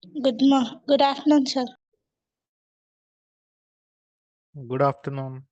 Good afternoon, sir. Good afternoon.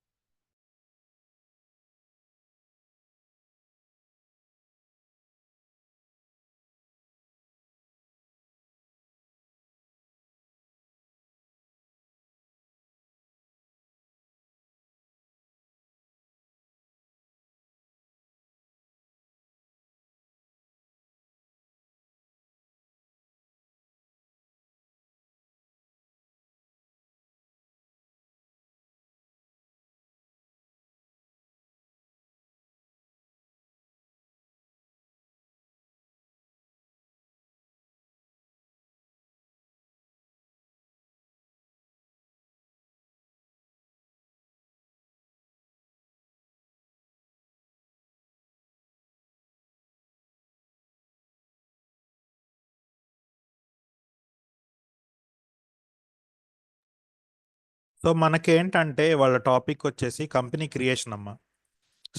So మనకేంటంటే వాళ్ళ topic వచ్చేసి కంపెనీ క్రియేషన్ అమ్మ.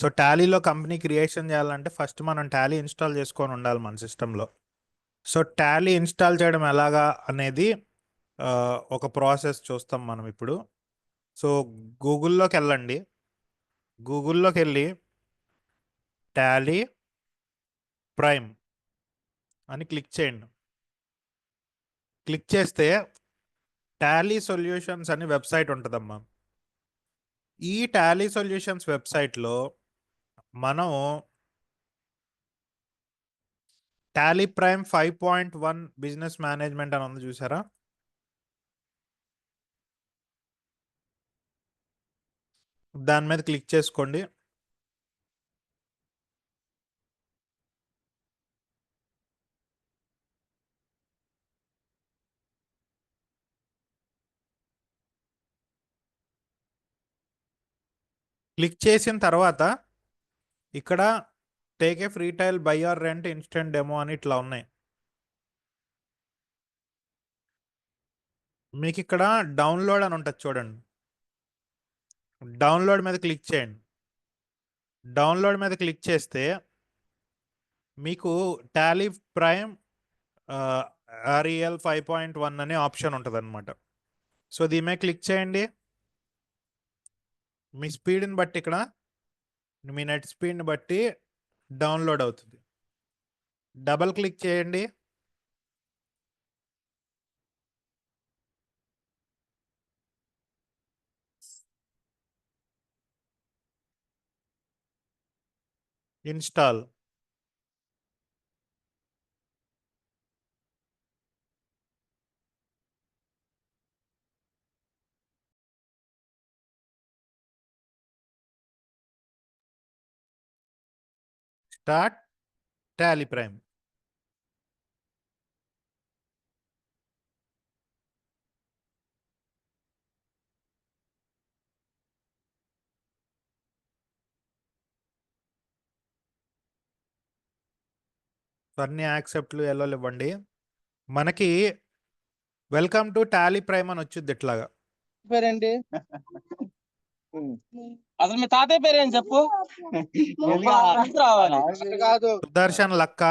సో టాలీలో కంపెనీ క్రియేషన్ చేయాలంటే ఫస్ట్ మనం టాలీ ఇన్స్టాల్ చేసుకొని ఉండాలి మన సిస్టంలో. సో టాలీ ఇన్స్టాల్ చేయడం ఎలాగా అనేది ఒక ప్రాసెస్ చూస్తాం మనం ఇప్పుడు. సో గూగుల్లోకి వెళ్ళండి. గూగుల్లోకి వెళ్ళి టాలీ ప్రైమ్ అని క్లిక్ చేయండి. క్లిక్ చేస్తే టాలీ సొల్యూషన్స్ అని వెబ్సైట్ ఉంటుందమ్మా. ఈ టాలీ సొల్యూషన్స్ వెబ్సైట్లో మనం టాలీ ప్రైమ్ 5.1 బిజినెస్ మేనేజ్మెంట్ అని ఉంది చూసారా? దాని మీద క్లిక్ చేసుకోండి. క్లిక్ చేసిన తర్వాత ఇక్కడ take a free trial buy or rent instant demo అని ఇట్లా ఉన్నాయి. మీకు ఇక్కడ డౌన్లోడ్ అని ఉంటుంది చూడండి. డౌన్లోడ్ మీద క్లిక్ చేయండి. డౌన్లోడ్ మీద క్లిక్ చేస్తే మీకు టాలీ ప్రైమ్ ఆర్ఈఎల్ 5.1 అనే ఆప్షన్ ఉంటుంది అనమాట. సో దీని మీద క్లిక్ చేయండి. మీ స్పీడ్ని బట్టి ఇక్కడ మీ నెట్ స్పీడ్ని బట్టి డౌన్లోడ్ అవుతుంది. డబల్ క్లిక్ చేయండి. ఇన్స్టాల్. Start Tally prime. అన్ని యాక్సెప్ట్లు ఎల్లోలు ఇవ్వండి. మనకి వెల్కమ్ టు టాలీ ప్రైమ్ అని వచ్చింది ఇట్లాగా. పేరేంటి అసలు మీ తాతయ్య పేరేం చెప్పు. రావాలి కాదు సుదర్శన్ లక్క.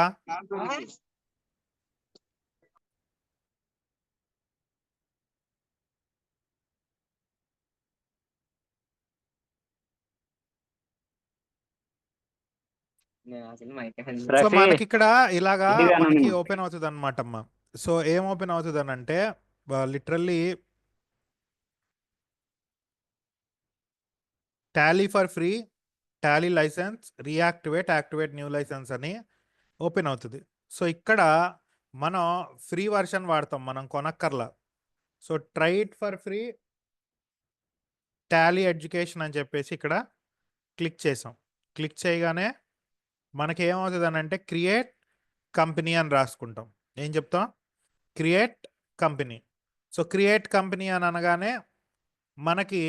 సో మనకి ఇక్కడ ఇలాగా మనకి ఓపెన్ అవుతుంది అనమాట అమ్మా. సో ఏం ఓపెన్ అవుతుంది అని అంటే literally Tally for free, Tally licence, reactivate, activate new licence అని ఓపెన్ అవుతుంది. సో ఇక్కడ మనం ఫ్రీ వర్షన్ వాడతాం, మనం కొనక్కర్లా. So try it for free Tally education అని చెప్పేసి ఇక్కడ క్లిక్ చేసాం. క్లిక్ చేయగానే మనకి ఏమవుతుంది అని అంటే క్రియేట్ కంపెనీ అని రాసుకుంటాం. ఏం చెప్తాం? Create company. So create company అని అనగానే మనకి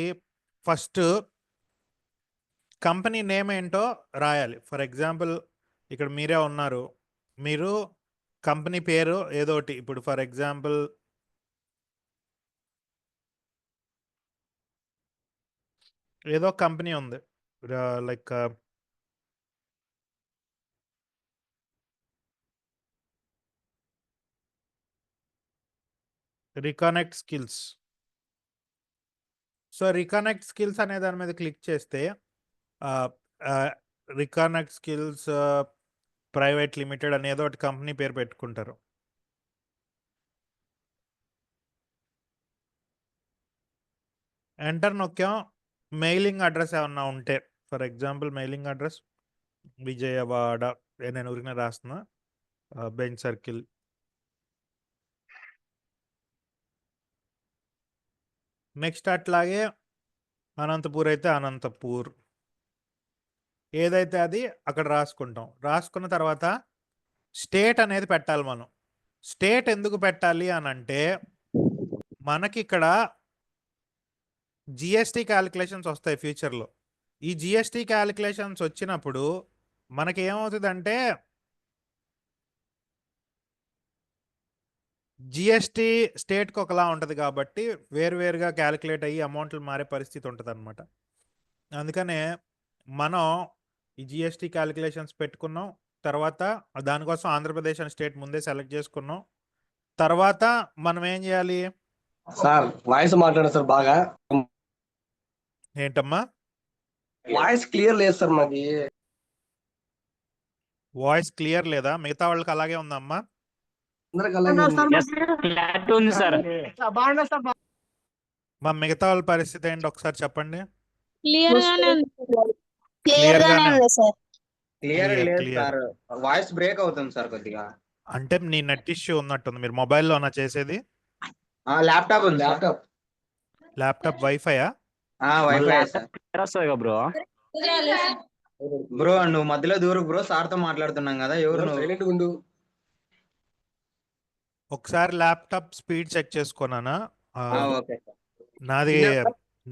ఫస్ట్ కంపెనీ నేమ్ ఏంటో రాయాలి. ఫర్ ఎగ్జాంపుల్ ఇక్కడ మీరే ఉన్నారు, మీరు కంపెనీ పేరు ఏదో ఒకటి, ఇప్పుడు ఫర్ ఎగ్జాంపుల్ ఏదో కంపెనీ ఉంది లైక్ రికనెక్ట్ స్కిల్స్. సో రికనెక్ట్ స్కిల్స్ అనే దాని మీద క్లిక్ చేస్తే రికనెక్ట్ స్కిల్స్ ప్రైవేట్ లిమిటెడ్ అనేదో ఒకటి కంపెనీ పేరు పెట్టుకుంటారు. ఎంటర్ నొక్కాం. మెయిలింగ్ అడ్రస్ ఏమన్నా ఉంటే, for example mailing address Vijayawada, నేను ఊరికనే రాస్తున్నా, బెంచ్ సర్కిల్. నెక్స్ట్ అట్లాగే అనంతపూర్ అయితే అనంతపూర్, ఏదైతే అది అక్కడ రాసుకుంటాం. రాసుకున్న తర్వాత స్టేట్ అనేది పెట్టాలి మనం. స్టేట్ ఎందుకు పెట్టాలి అని అంటే, మనకి ఇక్కడ జిఎస్టీ క్యాలిక్యులేషన్స్ వస్తాయి ఫ్యూచర్లో. ఈ జిఎస్టీ క్యాలిక్యులేషన్స్ వచ్చినప్పుడు మనకి ఏమవుతుందంటే, జిఎస్టీ స్టేట్కి ఒకలా ఉంటుంది కాబట్టి వేరువేరుగా క్యాలిక్యులేట్ అయ్యి అమౌంట్లు మారే పరిస్థితి ఉంటుంది అనమాట. అందుకనే మనం ఈ జిఎస్టీ క్యాలిక్యులేషన్స్ పెట్టుకున్నాం. తర్వాత దానికోసం ఆంధ్రప్రదేశ్ అని స్టేట్ ముందే సెలెక్ట్ చేసుకున్నాం. తర్వాత మనం ఏం చేయాలి? సార్ వాయిస్ మాట్లాడు సార్. బాగా ఏంటమ్మా? వాయిస్ క్లియర్ లేదు సార్ మాకి. వాయిస్ క్లియర్ లేదా? మిగతా వాళ్ళకి అలాగే ఉందమ్మా? అందరికి అలాగే ఉంది. మా మిగతా వాళ్ళ పరిస్థితి ఏంటి ఒకసారి చెప్పండి. క్లియర్ గానే ఉంది. క్లియర్ గానే ఉంది సార్. క్లియర్ Clear, లేదు clear. సార్, వాయిస్ బ్రేక్ అవుతుంది సార్ కొద్దిగా. అంటే నీ నెట్ ఇష్యూ ఉన్నట్టుంది. మీరు మొబైల్లోనా చేసేది? ల్యాప్టాప్ ఉంది సార్. ల్యాప్టాప్ ల్యాప్టాప్ వైఫైయా? WiFi sir. వస్తుంది బ్రో. బ్రో నువ్వు మధ్యలో దూరు బ్రో, సార్ తో మాట్లాడుతున్నాం కదా. ఎవరు నువ్వు? సైలెంట్ ఉండు. ఒకసారి ల్యాప్టాప్ స్పీడ్ చెక్ చేసుకున్నానా? Okay sir.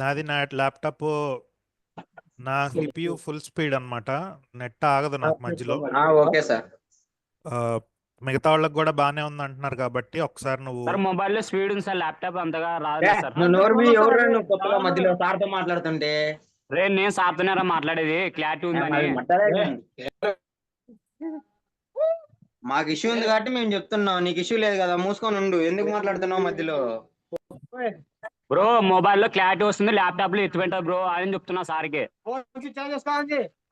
నాది నా ల్యాప్టాప్, నా సిపియు ఫుల్ స్పీడ్ అన్నమాట. నెట్ ఆగదు నాకు మధ్యలో. Okay sir. మిగతా వాళ్ళకి కూడా బానే ఉంది అంటున్నారు కాబట్టి ఒకసారి నువ్వు సార్ మొబైల్ లో స్పీడ్ ఉంది సార్, ల్యాప్టాప్ అంతగా రాదు సార్. నువ్వు నోరు ఎవరు నువ్వు కొత్తగా మధ్యలో సార్ తో మాట్లాడుతుంటే? రే నేను సార్తోనేరా మాట్లాడేది, క్లారిటీ ఉందని. మాకు ఇష్యూ ఉంది కాబట్టి మేము చెప్తున్నాం, నీకు ఇష్యూ లేదు కదా, మూసుకొని ఉండు. ఎందుకు మాట్లాడుతున్నావు మధ్యలో? బ్రో మొబైల్ లో క్లారిటీ వస్తుంది, ల్యాప్టాప్ లో ఎత్తుపెట్టా బ్రో అని చెప్తున్నా సార్కి.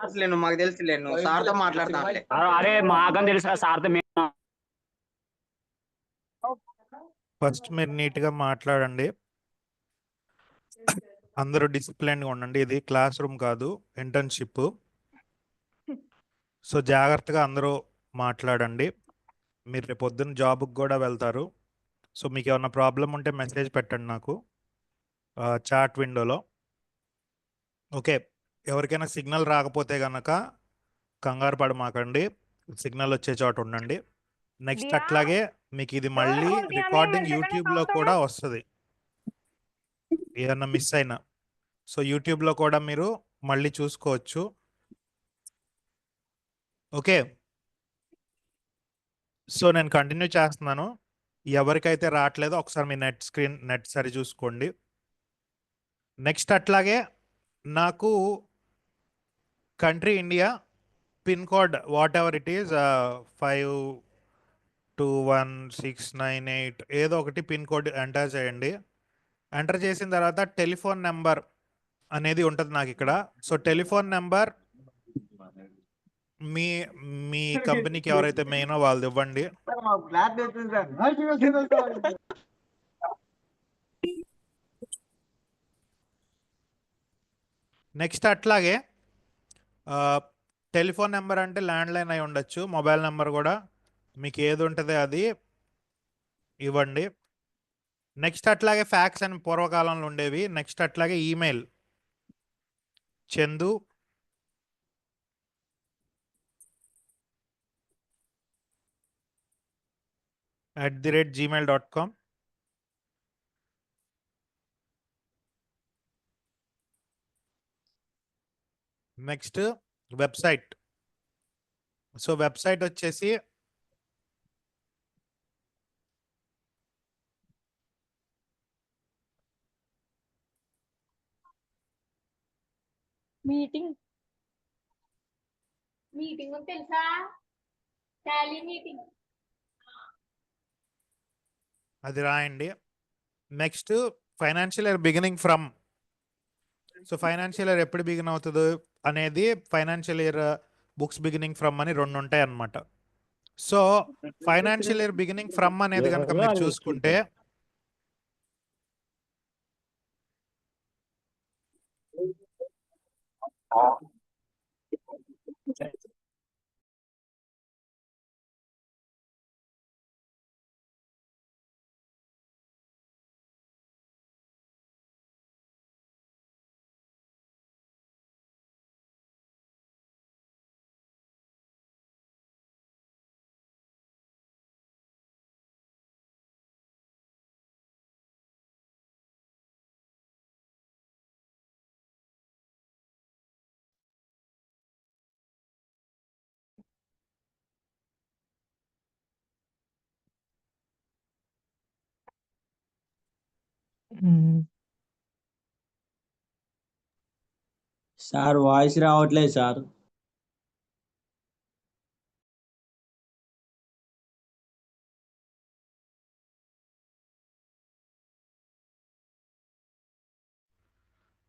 అసలు నువ్వు మాకు తెలుసులే, నువ్వు సార్ తో మాట్లాడుతా. అరే మాకని తెలుసా సార్తో. ఫస్ట్ మీరు నీట్ గా మాట్లాడండి. అందరూ డిసిప్లైన్ గా ఉండండి. ఇది క్లాస్ రూమ్ కాదు, ఇంటర్న్షిప్. సో జాగ్రత్తగా అందరూ మాట్లాడండి. మీరు రేపు పొద్దున్న జాబ్కి కూడా వెళ్తారు. సో మీకు ఏమైనా ప్రాబ్లం ఉంటే మెసేజ్ పెట్టండి నాకు చాట్ విండోలో. ఓకే, ఎవరికైనా సిగ్నల్ రాకపోతే కనుక కంగారు పడమాకండి, సిగ్నల్ వచ్చే చోట ఉండండి. నెక్స్ట్ అట్లాగే మీకు ఇది మళ్ళీ రికార్డింగ్ యూట్యూబ్లో కూడా వస్తుంది, ఏదన్నా మిస్ అయినా. సో యూట్యూబ్లో కూడా మీరు మళ్ళీ చూసుకోవచ్చు. ఓకే, సో నేను కంటిన్యూ చేస్తున్నాను. ఎవరికైతే రావట్లేదో ఒకసారి మీ నెట్ సరి చూసుకోండి. నెక్స్ట్ అట్లాగే నాకు country India, pin code what ever it is 521698 ఏదో ఒకటి పిన్ కోడ్ ఎంటర్ చేయండి. ఎంటర్ చేసిన తర్వాత టెలిఫోన్ నెంబర్ అనేది ఉంటుంది నాకు ఇక్కడ. సో టెలిఫోన్ నెంబర్ మీ కంపెనీకి ఎవరైతే మెయినో వాళ్ళు ఇవ్వండి. నెక్స్ట్ అట్లాగే టెలిఫోన్ నెంబర్ అంటే ల్యాండ్లైన్ అయి ఉండొచ్చు, మొబైల్ నెంబర్ కూడా మీకు ఏది ఉంటుందో అది ఇవ్వండి. నెక్స్ట్ అట్లాగే ఫ్యాక్స్ అని పూర్వకాలంలో ఉండేవి. నెక్స్ట్ అట్లాగే email chendu@gmail.com. Next website. So website వచ్చేసి మీటింగ్ తెలుసా? టాలీ మీటింగ్ అది రాయండి. Next financial year beginning from. So financial year ఎప్పుడు బిగిన్ అవుతుంది అనేది financial year books beginning from అని 2 ఉంటాయి అన్నమాట. So financial year beginning from అనేది కనుక మీరు చూసుకుంటే సార్ వాయిస్ రావట్లేదు సార్.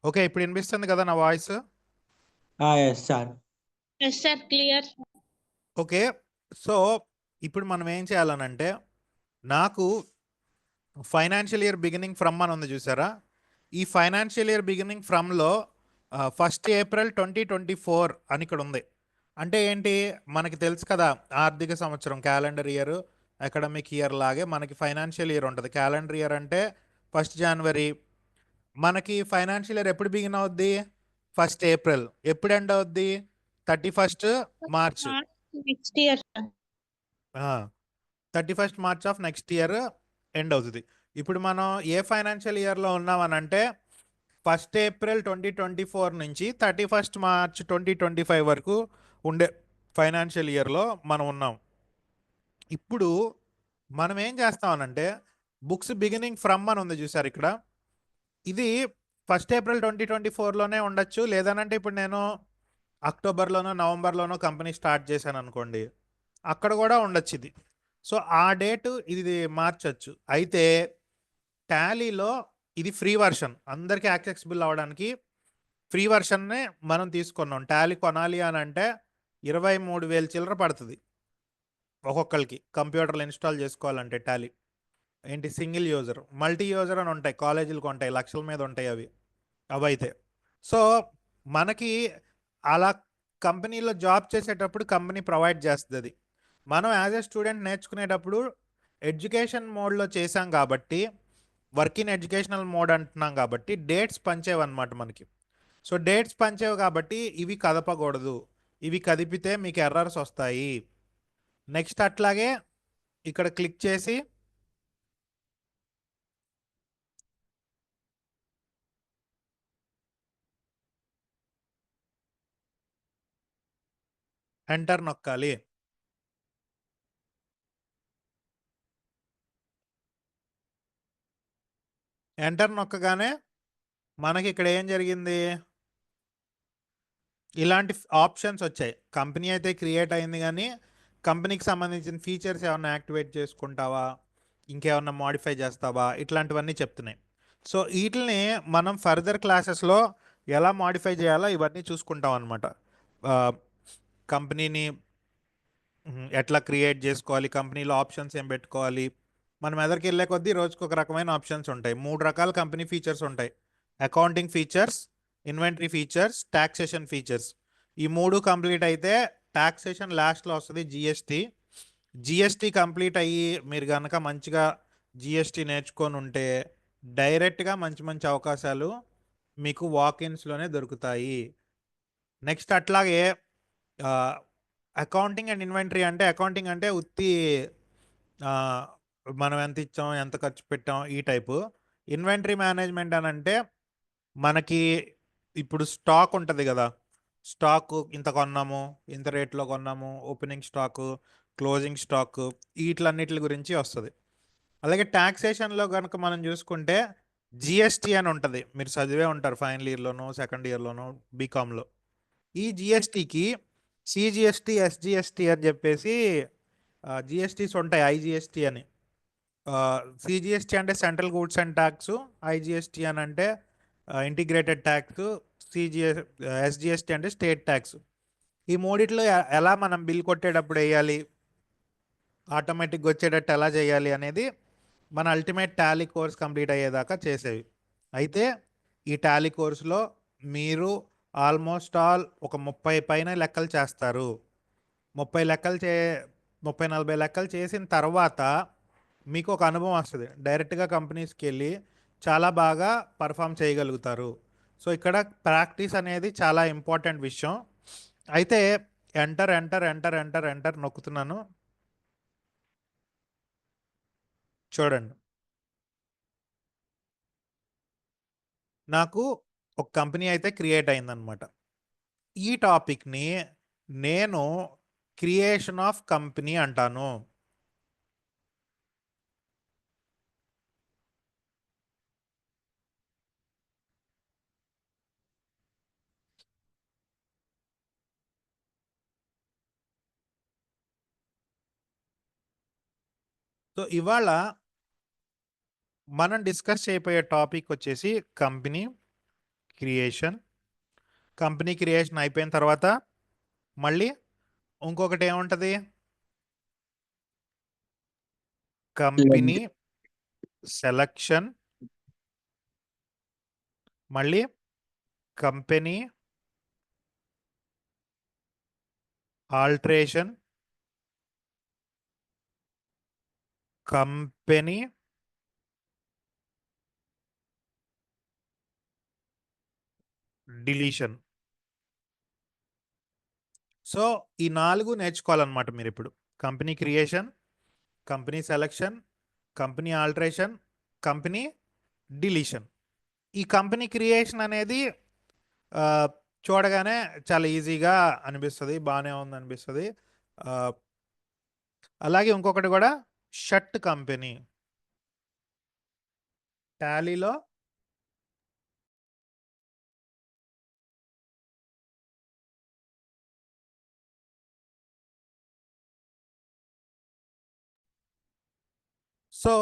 ఓకే, ఇప్పుడు వినిపిస్తుంది కదా నా voice? Yes sir. Yes sir, clear. Okay, so ఇప్పుడు మనం ఏం చేయాలనంటే, నాకు ఫైనాన్షియల్ ఇయర్ బిగినింగ్ ఫ్రమ్ అని ఉంది చూసారా? ఈ ఫైనాన్షియల్ ఇయర్ బిగినింగ్ ఫ్రమ్లో 1st April 2024 అని ఇక్కడ ఉంది. అంటే ఏంటి, మనకి తెలుసు కదా, ఆర్థిక సంవత్సరం క్యాలెండర్ ఇయర్, అకాడమిక్ ఇయర్ లాగే మనకి ఫైనాన్షియల్ ఇయర్ ఉంటుంది. క్యాలెండర్ ఇయర్ అంటే 1 January. మనకి ఫైనాన్షియల్ ఇయర్ ఎప్పుడు బిగిన్ అవుద్ది? 1st April. ఎప్పుడు ఎండ్ అవుద్ది? 31st March. Next year. 31st March of next year end అవుతుంది. ఇప్పుడు మనం ఏ ఫైనాన్షియల్ ఇయర్లో ఉన్నామనంటే 1st April 2024 నుంచి 31st March 2025 వరకు ఉండే ఫైనాన్షియల్ ఇయర్లో మనం ఉన్నాం. ఇప్పుడు మనం ఏం చేస్తామనంటే, బుక్స్ బిగినింగ్ ఫ్రమ్ అని ఉంది చూసారు ఇక్కడ, ఇది 1st April 2024లోనే ఉండొచ్చు. లేదనంటే ఇప్పుడు నేను అక్టోబర్లోనో నవంబర్లోనో కంపెనీ స్టార్ట్ చేశాను అనుకోండి, అక్కడ కూడా ఉండొచ్చు ఇది. సో ఆ డేటు ఇది మార్చచ్చు. అయితే టాలీలో ఇది ఫ్రీ వర్షన్, అందరికీ యాక్సెసిబుల్ అవ్వడానికి ఫ్రీ వర్షన్నే మనం తీసుకున్నాం. టాలీ కొనాలి అని అంటే 23,000 చిల్లర పడుతుంది ఒక్కొక్కరికి, కంప్యూటర్లు ఇన్స్టాల్ చేసుకోవాలంటే. టాలీ ఏంటి, సింగిల్ యూజర్, మల్టీ యూజర్ అని ఉంటాయి, కాలేజీలకు ఉంటాయి, లక్షల మీద ఉంటాయి అవి అయితే. సో మనకి అలా కంపెనీలో జాబ్ చేసేటప్పుడు కంపెనీ ప్రొవైడ్ చేస్తుంది అది. మనం యాజ్ ఏ స్టూడెంట్ నేర్చుకునేటప్పుడు ఎడ్యుకేషన్ మోడ్లో చేసాం కాబట్టి, వర్క్ ఇన్ ఎడ్యుకేషనల్ మోడ్ అంటున్నాం కాబట్టి డేట్స్ పంచేవన్నమాట మనకి. సో డేట్స్ పంచేవి కాబట్టి ఇవి కదపకూడదు, ఇవి కదిపితే మీకు ఎర్రర్స్ వస్తాయి. నెక్స్ట్ అట్లాగే ఇక్కడ క్లిక్ చేసి ఎంటర్ నొక్కాలి. ఎంటర్ నొక్కగానే మనకి ఇక్కడ ఏం జరిగింది, ఇలాంటి ఆప్షన్స్ వచ్చాయి. కంపెనీ అయితే క్రియేట్ అయింది, కానీ కంపెనీకి సంబంధించిన ఫీచర్స్ ఏమన్నా యాక్టివేట్ చేసుకుంటావా, ఇంకేమన్నా మాడిఫై చేస్తావా, ఇట్లాంటివన్నీ చెప్తున్నాయి. సో వీటిని మనం ఫర్దర్ క్లాసెస్లో ఎలా మాడిఫై చేయాలో ఇవన్నీ చూసుకుంటాం అనమాట. కంపెనీని ఎట్లా క్రియేట్ చేసుకోవాలి, కంపెనీలో ఆప్షన్స్ ఏం పెట్టుకోవాలి. మనం ఎదరికి వెళ్ళే కొద్దీ రోజుకు ఒక రకమైన ఆప్షన్స్ ఉంటాయి. 3 రకాల కంపెనీ ఫీచర్స్ ఉంటాయి: accounting features, inventory features, taxation features. ఈ 3 కంప్లీట్ అయితే టాక్సేషన్ లాస్ట్లో వస్తుంది జిఎస్టీ కంప్లీట్ అయ్యి మీరు కనుక మంచిగా జిఎస్టీ నేర్చుకొని ఉంటే డైరెక్ట్గా మంచి మంచి అవకాశాలు మీకు వాకిన్స్లోనే దొరుకుతాయి. నెక్స్ట్ అట్లాగే అకౌంటింగ్ అండ్ ఇన్వెంటరీ అంటే, అకౌంటింగ్ అంటే ఉత్తి మనం ఎంత ఇచ్చాం, ఎంత ఖర్చు పెట్టాం, ఈ టైపు. ఇన్వెంటరీ మేనేజ్మెంట్ అని అంటే మనకి ఇప్పుడు స్టాక్ ఉంటుంది కదా, స్టాక్ ఇంత కొన్నాము, ఇంత రేట్లో కొన్నాము, ఓపెనింగ్ స్టాకు, క్లోజింగ్ స్టాక్, వీటిలన్నిటి గురించి వస్తుంది. అలాగే ట్యాక్సేషన్లో కనుక మనం చూసుకుంటే జిఎస్టీ అని ఉంటుంది, మీరు చదివే ఉంటారు ఫైనల్ ఇయర్లోనో సెకండ్ ఇయర్లోనో బీకామ్లో. ఈ జిఎస్టీకి సిజిఎస్టీ, ఎస్జిఎస్టీ అని చెప్పేసి జిఎస్టీస్ ఉంటాయి, ఐజిఎస్టీ అని. సిజిఎస్టీ అంటే central goods and tax, IGST అని అంటే ఇంటిగ్రేటెడ్ ట్యాక్స్, ఎస్జిఎస్టీ అంటే స్టేట్ ట్యాక్స్. ఈ మూడిట్లో ఎలా మనం బిల్ కొట్టేటప్పుడు వేయాలి, ఆటోమేటిక్గా వచ్చేటట్టు ఎలా చేయాలి అనేది మన అల్టిమేట్ టాలీ కోర్స్ కంప్లీట్ అయ్యేదాకా చేసేవి. అయితే ఈ టాలీ కోర్సులో మీరు ఆల్మోస్ట్ ఆల్ ఒక 30 పైన లెక్కలు చేస్తారు. 30-40 లెక్కలు చేసిన తర్వాత మీకు ఒక అనుభవం వస్తుంది. డైరెక్ట్గా కంపెనీస్కి వెళ్ళి చాలా బాగా పర్ఫామ్ చేయగలుగుతారు. సో ఇక్కడ ప్రాక్టీస్ అనేది చాలా ఇంపార్టెంట్ విషయం. అయితే enter enter enter enter enter నొక్కుతున్నాను. చూడండి, నాకు ఒక కంపెనీ అయితే క్రియేట్ అయిందనమాట. ఈ టాపిక్ని నేను క్రియేషన్ ఆఫ్ కంపెనీ అంటాను. సో ఇవాళ మనం డిస్కస్ చేయబోయే టాపిక్ వచ్చేసి కంపెనీ క్రియేషన్. కంపెనీ క్రియేషన్ అయిపోయిన తర్వాత మళ్ళీ ఇంకొకటి ఏముంటుంది, కంపెనీ సెలక్షన్, మళ్ళీ company alteration, company deletion. So ఈ 4 నేర్చుకోవాలన్నమాట మీరు ఇప్పుడు. Company creation, company selection, company alteration, company deletion. ఈ కంపెనీ క్రియేషన్ అనేది చూడగానే చాలా ఈజీగా అనిపిస్తుంది, బాగానే ఉంది అనిపిస్తుంది. అలాగే ఇంకొకటి కూడా షర్ట్ కంపెనీ. టాలీలో సో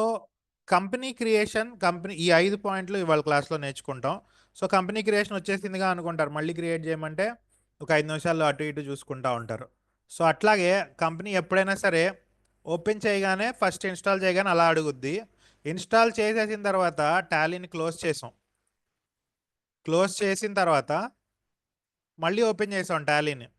కంపెనీ క్రియేషన్, కంపెనీ, ఈ 5 పాయింట్లు ఇవాళ క్లాస్లో నేర్చుకుంటాం. సో కంపెనీ క్రియేషన్ వచ్చేసిందిగా అనుకుంటారు, మళ్ళీ క్రియేట్ చేయమంటే ఒక 5 నిమిషాల్లో అటు ఇటు చూసుకుంటూ ఉంటారు. సో అట్లాగే కంపెనీ ఎప్పుడైనా సరే ఓపెన్ చేయగానే ఫస్ట్ ఇన్స్టాల్ చేయగానే అలా అడుగుద్ది. ఇన్స్టాల్ చేసేసిన తర్వాత టాలీని క్లోజ్ చేసాం. క్లోజ్ చేసిన తర్వాత మళ్ళీ ఓపెన్ చేసాం టాలీని.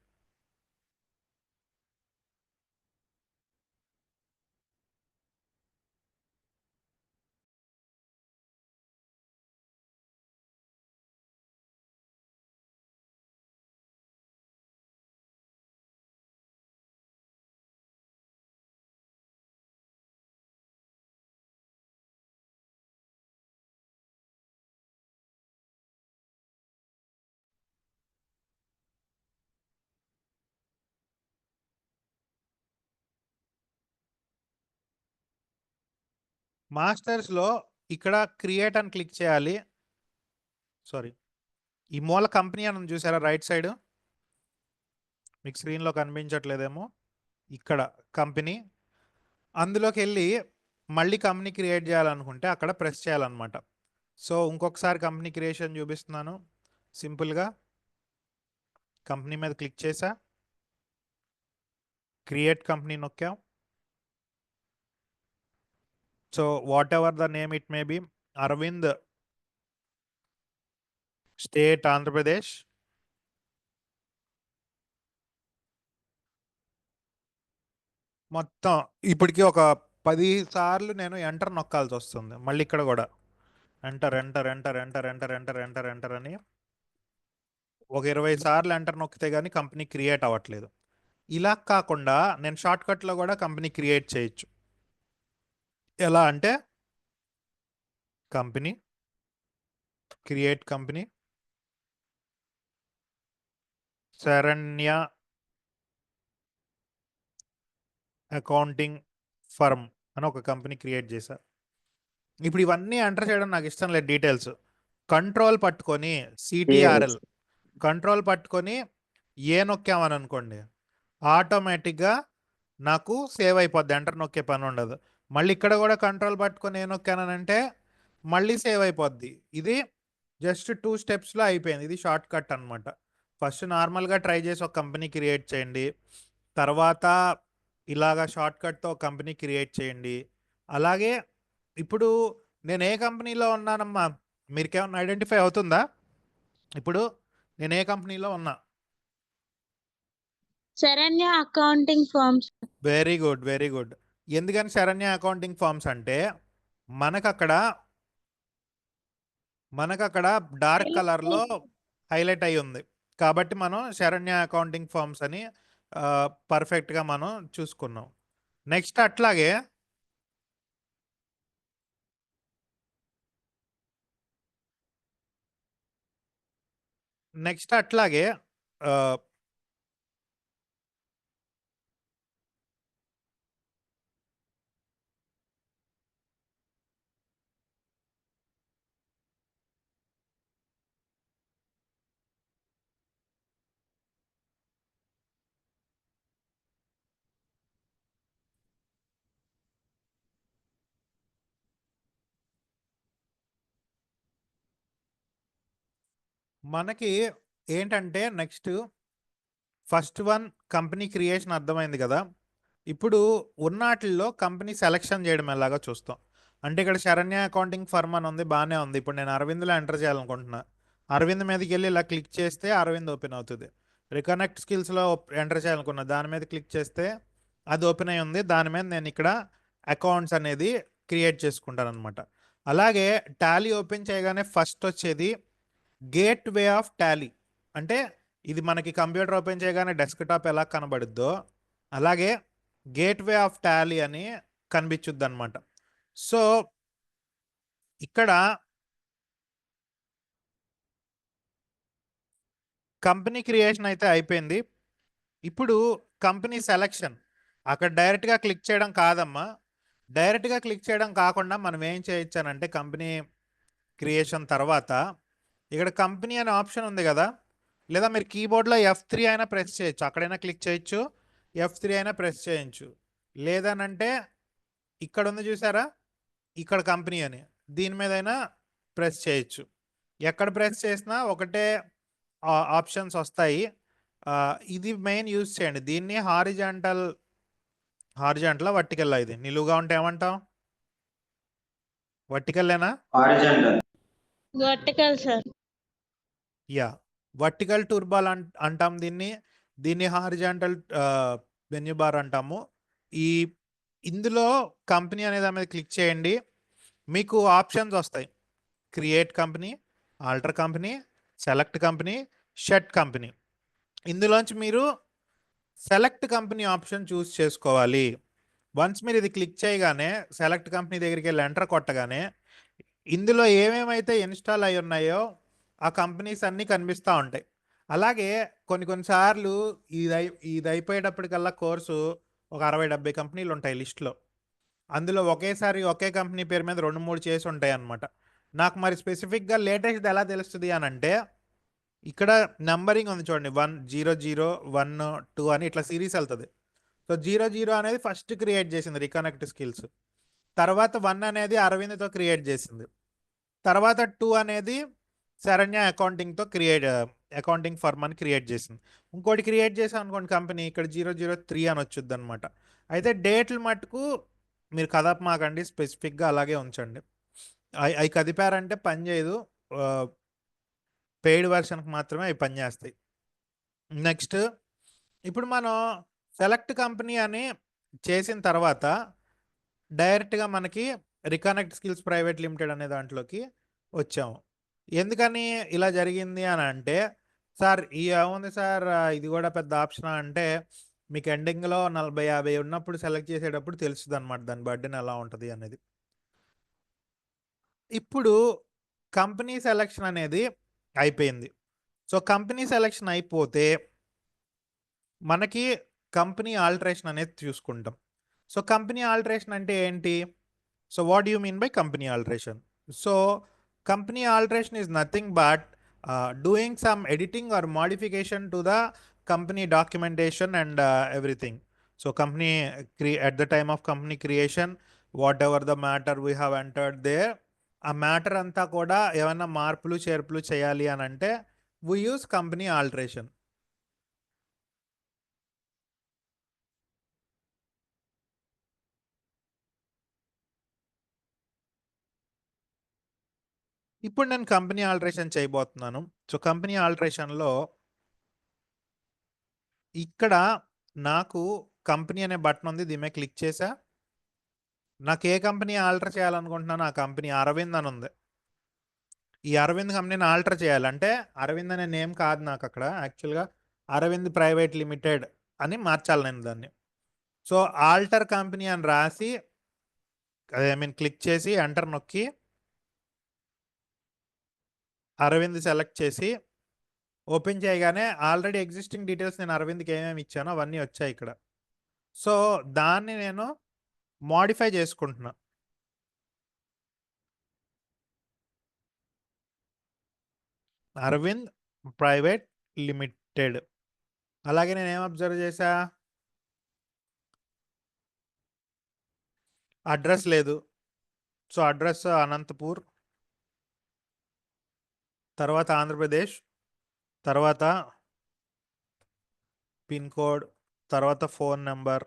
మాస్టర్స్లో ఇక్కడ క్రియేట్ అని క్లిక్ చేయాలి. సారీ, ఈ మూల కంపెనీ అని చూసారా రైట్ సైడ్, మీకు స్క్రీన్లో కనిపించట్లేదేమో. ఇక్కడ కంపెనీ, అందులోకి వెళ్ళి మళ్ళీ కంపెనీ క్రియేట్ చేయాలనుకుంటే అక్కడ ప్రెస్ చేయాలన్నమాట. సో ఇంకొకసారి కంపెనీ క్రియేషన్ చూపిస్తున్నాను. సింపుల్గా కంపెనీ మీద క్లిక్ చేసా, క్రియేట్ కంపెనీ నొక్కాం. So whatever the name it may be, Arvind state Andhra Pradesh. మొత్తం ఇప్పటికి ఒక 10 సార్లు నేను ఎంటర్ నొక్కాల్సి వస్తుంది. మళ్ళీ ఇక్కడ కూడా enter enter enter enter enter enter enter enter అని ఒక 20 సార్లు ఎంటర్ నొక్కితే కానీ కంపెనీ క్రియేట్ అవ్వట్లేదు. ఇలా కాకుండా నేను షార్ట్కట్లో కూడా కంపెనీ క్రియేట్ చేయొచ్చు. ఎలా అంటే company create company, Saranya accounting firm అని ఒక కంపెనీ క్రియేట్ చేశా. ఇప్పుడు ఇవన్నీ ఎంటర్ చేయడం నాకు ఇష్టం లేదు, డీటెయిల్స్. కంట్రోల్ పట్టుకొని సిటిఆర్ఎల్ కంట్రోల్ పట్టుకొని ఏ నొక్కామని అనుకోండి, ఆటోమేటిక్గా నాకు సేవ్ అయిపోద్ది, ఎంటర్ నొక్కే పని ఉండదు. మళ్ళీ ఇక్కడ కూడా కంట్రోల్ పట్టుకొని ఏం నొక్కానంటే మళ్ళీ సేవ్ అయిపోద్ది. ఇది జస్ట్ 2 స్టెప్స్లో అయిపోయింది. ఇది షార్ట్ కట్ అనమాట. ఫస్ట్ నార్మల్గా ట్రై చేసి ఒక కంపెనీ క్రియేట్ చేయండి. తర్వాత ఇలాగా షార్ట్ కట్తో ఒక కంపెనీ క్రియేట్ చేయండి. అలాగే ఇప్పుడు నేను ఏ కంపెనీలో ఉన్నానమ్మా, మీకేమన్నా ఐడెంటిఫై అవుతుందా? ఇప్పుడు నేను ఏ కంపెనీలో ఉన్నా? Saranya accounting firms. Very good, very good. ఎందుకని శరణ్య అకౌంటింగ్ ఫార్మ్స్ అంటే మనకక్కడ డార్క్ కలర్లో హైలైట్ అయి ఉంది కాబట్టి మనం శరణ్య అకౌంటింగ్ ఫార్మ్స్ అని పర్ఫెక్ట్గా మనం చూసుకున్నాం. నెక్స్ట్ అట్లాగే ఆ, మనకి ఏంటంటే next first one company creation అర్థమైంది కదా. ఇప్పుడు ఉన్నాటిల్లో కంపెనీ సెలెక్షన్ చేయడం ఎలాగో చూస్తాం. అంటే ఇక్కడ శరణ్య అకౌంటింగ్ ఫర్మ్ అని ఉంది, బాగానే ఉంది. ఇప్పుడు నేను అరవింద్లో ఎంటర్ చేయాలనుకుంటున్నా. అరవింద్ మీదకి వెళ్ళి ఇలా క్లిక్ చేస్తే అరవింద్ ఓపెన్ అవుతుంది. రికనెక్ట్ స్కిల్స్లో ఎంటర్ చేయాలనుకున్నా, దాని మీద క్లిక్ చేస్తే అది ఓపెన్ అయి ఉంది. దాని మీద నేను ఇక్కడ అకౌంట్స్ అనేది క్రియేట్ చేసుకుంటాను అనమాట. అలాగే టాలీ ఓపెన్ చేయగానే ఫస్ట్ వచ్చేది గేట్ వే ఆఫ్ టాలీ. అంటే ఇది మనకి కంప్యూటర్ ఓపెన్ చేయగానే డెస్క్టాప్ ఎలా కనబడుద్దో అలాగే గేట్ వే ఆఫ్ టాలీ అని కనిపించుద్ది అనమాట. సో ఇక్కడ కంపెనీ క్రియేషన్ అయితే అయిపోయింది. ఇప్పుడు కంపెనీ సెలెక్షన్ అక్కడ డైరెక్ట్గా క్లిక్ చేయడం కాదమ్మా. డైరెక్ట్గా క్లిక్ చేయడం కాకుండా మనం ఏం చేయొచ్చానంటే కంపెనీ క్రియేషన్ తర్వాత ఇక్కడ కంపెనీ అనే ఆప్షన్ ఉంది కదా, లేదా మీరు కీబోర్డ్లో F3 అయినా ప్రెస్ చేయొచ్చు, అక్కడైనా క్లిక్ చేయొచ్చు, F3 అయినా ప్రెస్ చేయొచ్చు. లేదనంటే ఇక్కడ ఉంది చూసారా, ఇక్కడ కంపెనీ అని, దీని మీద అయినా ప్రెస్ చేయొచ్చు. ఎక్కడ ప్రెస్ చేసినా ఒకటే ఆప్షన్స్ వస్తాయి. ఇది మెయిన్ యూజ్ చేయండి. దీన్ని హారిజాంటల్ వర్టికల్. ఇది నిలువుగా ఉంటే ఏమంటాం? వర్టికల్లేనా? Vertical sir. యా, వర్టికల్ టూర్బాల్ అంటాం దీన్ని హారిజాంటల్ మెన్యూ బార్ అంటాము. ఇందులో కంపెనీ అనే దాని మీద క్లిక్ చేయండి, మీకు ఆప్షన్స్ వస్తాయి. Create company, alter company, select company, shut company. ఇందులోంచి మీరు సెలెక్ట్ కంపెనీ ఆప్షన్ చూస్ చేసుకోవాలి. వన్స్ మీరు ఇది క్లిక్ చేయగానే సెలెక్ట్ కంపెనీ దగ్గరికి వెళ్ళి ఎంటర్ కొట్టగానే ఇందులో ఏమేమైతే ఇన్స్టాల్ అయి ఉన్నాయో ఆ కంపెనీస్ అన్నీ కనిపిస్తూ ఉంటాయి. అలాగే కొన్నిసార్లు ఇది అయిపోయేటప్పటికల్లా కోర్సు ఒక 60-70 కంపెనీలు ఉంటాయి లిస్ట్లో. అందులో ఒకేసారి ఒకే కంపెనీ పేరు మీద 2-3 చేసి ఉంటాయి అన్నమాట. నాకు మరి స్పెసిఫిక్గా లేటెస్ట్ ఎలా తెలుస్తుంది అని అంటే ఇక్కడ నెంబరింగ్ ఉంది చూడండి, 100 1 2 అని ఇట్లా సిరీస్ వెళ్తుంది. సో 00 అనేది ఫస్ట్ క్రియేట్ చేసింది రికనెక్ట్ స్కిల్స్. తర్వాత 1 అనేది అరవింద్తో క్రియేట్ చేసింది. తర్వాత 2 అనేది శరణ్య అకౌంటింగ్తో అకౌంటింగ్ ఫర్మ్ అని క్రియేట్ చేసింది. ఇంకోటి క్రియేట్ చేసాం అనుకోండి కంపెనీ, ఇక్కడ 003 అని వచ్చుద్ది అనమాట. అయితే డేట్లు మటుకు మీరు కదపమాకండి, స్పెసిఫిక్గా అలాగే ఉంచండి. అవి కదిపారంటే పని చేయదు, పెయిడ్ వెర్షన్కి మాత్రమే అవి పనిచేస్తాయి. నెక్స్ట్ ఇప్పుడు మనం సెలెక్ట్ కంపెనీ అని చేసిన తర్వాత డైరెక్ట్గా మనకి రికనెక్ట్ స్కిల్స్ ప్రైవేట్ లిమిటెడ్ అనే దాంట్లోకి వచ్చాము. ఎందుకని ఇలా జరిగింది అని అంటే, సార్ ఏముంది సార్ ఇది కూడా పెద్ద ఆప్షన్ అంటే మీకు ఎండింగ్లో 40-50 ఉన్నప్పుడు సెలెక్ట్ చేసేటప్పుడు తెలుస్తుంది అనమాట దాని బర్డెన్ ఎలా ఉంటుంది అనేది. ఇప్పుడు కంపెనీ సెలెక్షన్ అనేది అయిపోయింది. సో కంపెనీ సెలెక్షన్ అయిపోతే మనకి కంపెనీ ఆల్టరేషన్ అనేది చూసుకుంటాం. సో కంపెనీ ఆల్టరేషన్ అంటే ఏంటి? So what you mean by company alteration? So company alteration is nothing but doing some editing or modification to the company documentation and everything. So company at the time of company creation whatever the matter we have entered there, ఆ matter అంతా కూడా ఏమైనా మార్పులు చేర్పులు చేయాలి అని అంటే we use company alteration. ఇప్పుడు నేను కంపెనీ ఆల్టరేషన్ చేయబోతున్నాను. సో కంపెనీ ఆల్టరేషన్లో ఇక్కడ నాకు కంపెనీ అనే బటన్ ఉంది, దీని మీద క్లిక్ చేసా. నాకు ఏ కంపెనీ ఆల్టర్ చేయాలనుకుంటున్నాను, ఆ కంపెనీ అరవింద్ అని ఉంది. ఈ అరవింద్ కంపెనీని ఆల్టర్ చేయాలంటే అరవింద్ అనే నేమ్ కాదు నాకు అక్కడ, యాక్చువల్గా అరవింద్ ప్రైవేట్ లిమిటెడ్ అని మార్చాలి నేను దాన్ని. సో ఆల్టర్ కంపెనీ అని రాసి క్లిక్ చేసి ఎంటర్ నొక్కి అరవింద్ సెలెక్ట్ చేసి ఓపెన్ చేయగానే ఆల్రెడీ ఎగ్జిస్టింగ్ డీటెయిల్స్ నేను అరవింద్కి ఏమేమి ఇచ్చానో అవన్నీ వచ్చాయి ఇక్కడ. సో దాన్ని నేను మోడిఫై చేసుకుంటున్నా. Aravind private limited. అలాగే నేను ఏం అబ్జర్వ్ చేశా, అడ్రస్ లేదు. సో అడ్రస్ అనంతపూర్, తర్వాత ఆంధ్రప్రదేశ్, తర్వాత పిన్ కోడ్, తర్వాత ఫోన్ నెంబర్,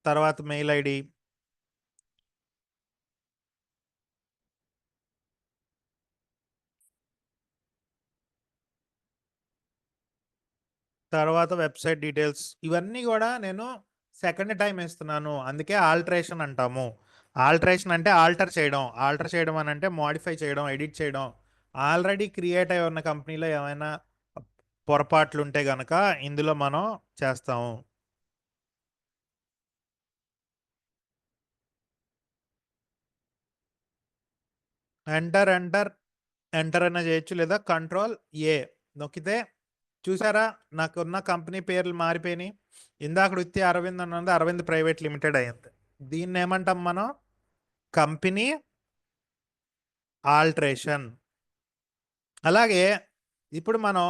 తర్వాత మెయిల్ ఐడి, తర్వాత వెబ్సైట్ డీటెయిల్స్. ఇవన్నీ కూడా నేను సెకండ్ టైం ఇస్తున్నాను, అందుకే ఆల్టరేషన్ అంటాము. ఆల్టరేషన్ అంటే ఆల్టర్ చేయడం, ఆల్టర్ చేయడం అని అంటే మోడిఫై చేయడం, ఎడిట్ చేయడం. ఆల్రెడీ క్రియేట్ అయి ఉన్న కంపెనీలో ఏమైనా పొరపాట్లు ఉంటే కనుక ఇందులో మనం చేస్తాము. ఎంటర్ ఎంటర్ ఎంటర్ అయినా చేయొచ్చు, లేదా కంట్రోల్ ఏ నొక్కితే చూసారా నాకున్న కంపెనీ పేర్లు మారిపోయినాయి. ఇందాక వృత్తి అరవింద్ అన్నది అరవింద్ ప్రైవేట్ లిమిటెడ్ అయింది. దీన్ని ఏమంటాం మనం, కంపెనీ ఆల్టరేషన్. అలాగే ఇప్పుడు మనం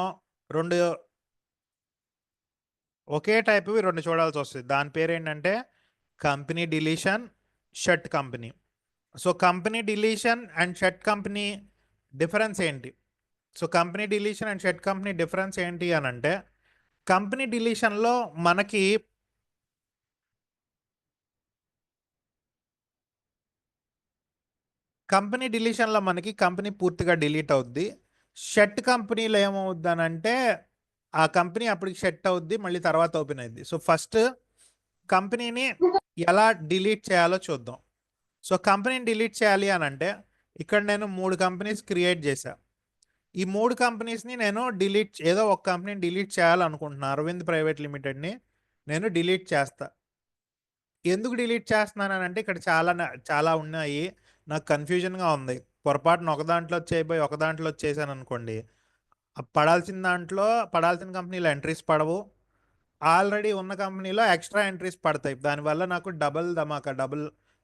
రెండు ఒకే టైప్వి రెండు చూడాల్సి వస్తుంది. దాని పేరు ఏంటంటే company deletion, shut company. So company deletion and shut company difference ఏంటి? So company deletion and shut company difference ఏంటి అని అంటే, కంపెనీ డిలీషన్లో మనకి కంపెనీ పూర్తిగా డిలీట్ అవుద్ది. షట్ కంపెనీలో ఏమవుద్ది అని అంటే ఆ కంపెనీ అప్పటికి షట్ అవుద్ది, మళ్ళీ తర్వాత ఓపెన్ అయింది. సో ఫస్ట్ కంపెనీని ఎలా డిలీట్ చేయాలో చూద్దాం. సో కంపెనీని డిలీట్ చేయాలి అని అంటే ఇక్కడ నేను 3 కంపెనీస్ క్రియేట్ చేశా. ఈ 3 కంపెనీస్ని నేను ఏదో ఒక కంపెనీని డిలీట్ చేయాలనుకుంటున్నాను. అరవింద్ ప్రైవేట్ లిమిటెడ్ని నేను డిలీట్ చేస్తా. ఎందుకు డిలీట్ చేస్తున్నాను అంటే ఇక్కడ చాలా ఉన్నాయి, నాకు కన్ఫ్యూజన్గా ఉంది. పొరపాటున ఒక దాంట్లో చేయబోయి ఒక దాంట్లో చేశాను అనుకోండి, పడాల్సిన కంపెనీలో ఎంట్రీస్ పడవు, ఆల్రెడీ ఉన్న కంపెనీలో ఎక్స్ట్రా ఎంట్రీస్ పడతాయి. దానివల్ల నాకు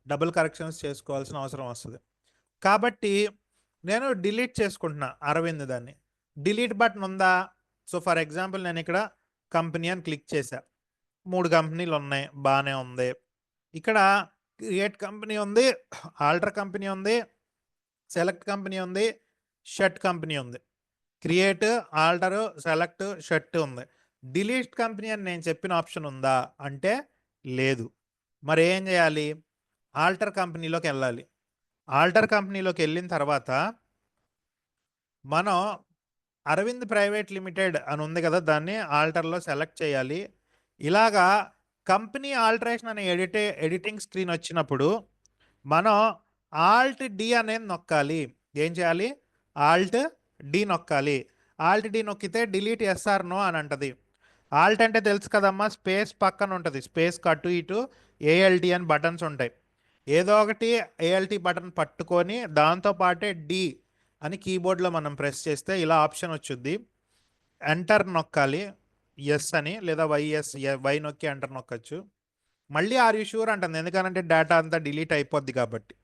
డబుల్ కరెక్షన్స్ చేసుకోవాల్సిన అవసరం వస్తుంది. కాబట్టి నేను డిలీట్ చేసుకుంటున్నా అరవింద్ దాన్ని. డిలీట్ బటన్ ఉందా? సో ఫర్ ఎగ్జాంపుల్ నేను ఇక్కడ కంపెనీ అని క్లిక్ చేశా, 3 కంపెనీలు ఉన్నాయి, బాగానే ఉంది. ఇక్కడ క్రియేట్ కంపెనీ ఉంది, ఆల్టర్ కంపెనీ ఉంది, సెలెక్ట్ కంపెనీ ఉంది, షట్ కంపెనీ ఉంది. క్రియేట్, ఆల్టర్, సెలెక్ట్, షట్ ఉంది. డిలీట్ కంపెనీ అని నేను చెప్పిన ఆప్షన్ ఉందా అంటే లేదు. మరి ఏం చేయాలి? ఆల్టర్ కంపెనీలోకి వెళ్ళాలి. ఆల్టర్ కంపెనీలోకి వెళ్ళిన తర్వాత మనం అరవింద్ ప్రైవేట్ లిమిటెడ్ అని ఉంది కదా, దాన్ని ఆల్టర్లో సెలెక్ట్ చేయాలి. ఇలాగా కంపెనీ ఆల్టరేషన్ అనే ఎడిటింగ్ స్క్రీన్ వచ్చినప్పుడు మనం ఆల్ట్ డి అనేది నొక్కాలి. ఏం చేయాలి? ఆల్ట్ డి నొక్కాలి. ఆల్ట్ డి నొక్కితే డిలీట్ ఎస్ఆర్ నో అని అంటది. ఆల్ట్ అంటే తెలుసు కదమ్మా, స్పేస్ పక్కన ఉంటుంది, స్పేస్ అటు ఇటు ఏఎల్టీ అని బటన్స్ ఉంటాయి. ఏదో ఒకటి ఏఎల్టీ బటన్ పట్టుకొని దాంతోపాటే డి అని కీబోర్డ్లో మనం ప్రెస్ చేస్తే ఇలా ఆప్షన్ వచ్చుద్ది. ఎంటర్ నొక్కాలి, ఎస్ అని, లేదా వై నొక్కి ఎంటర్ నొక్కచ్చు. మళ్ళీ ఆర్ యూ షూర్ అంటుంది, ఎందుకంటే డేటా అంతా డిలీట్ అయిపోద్ది కాబట్టి.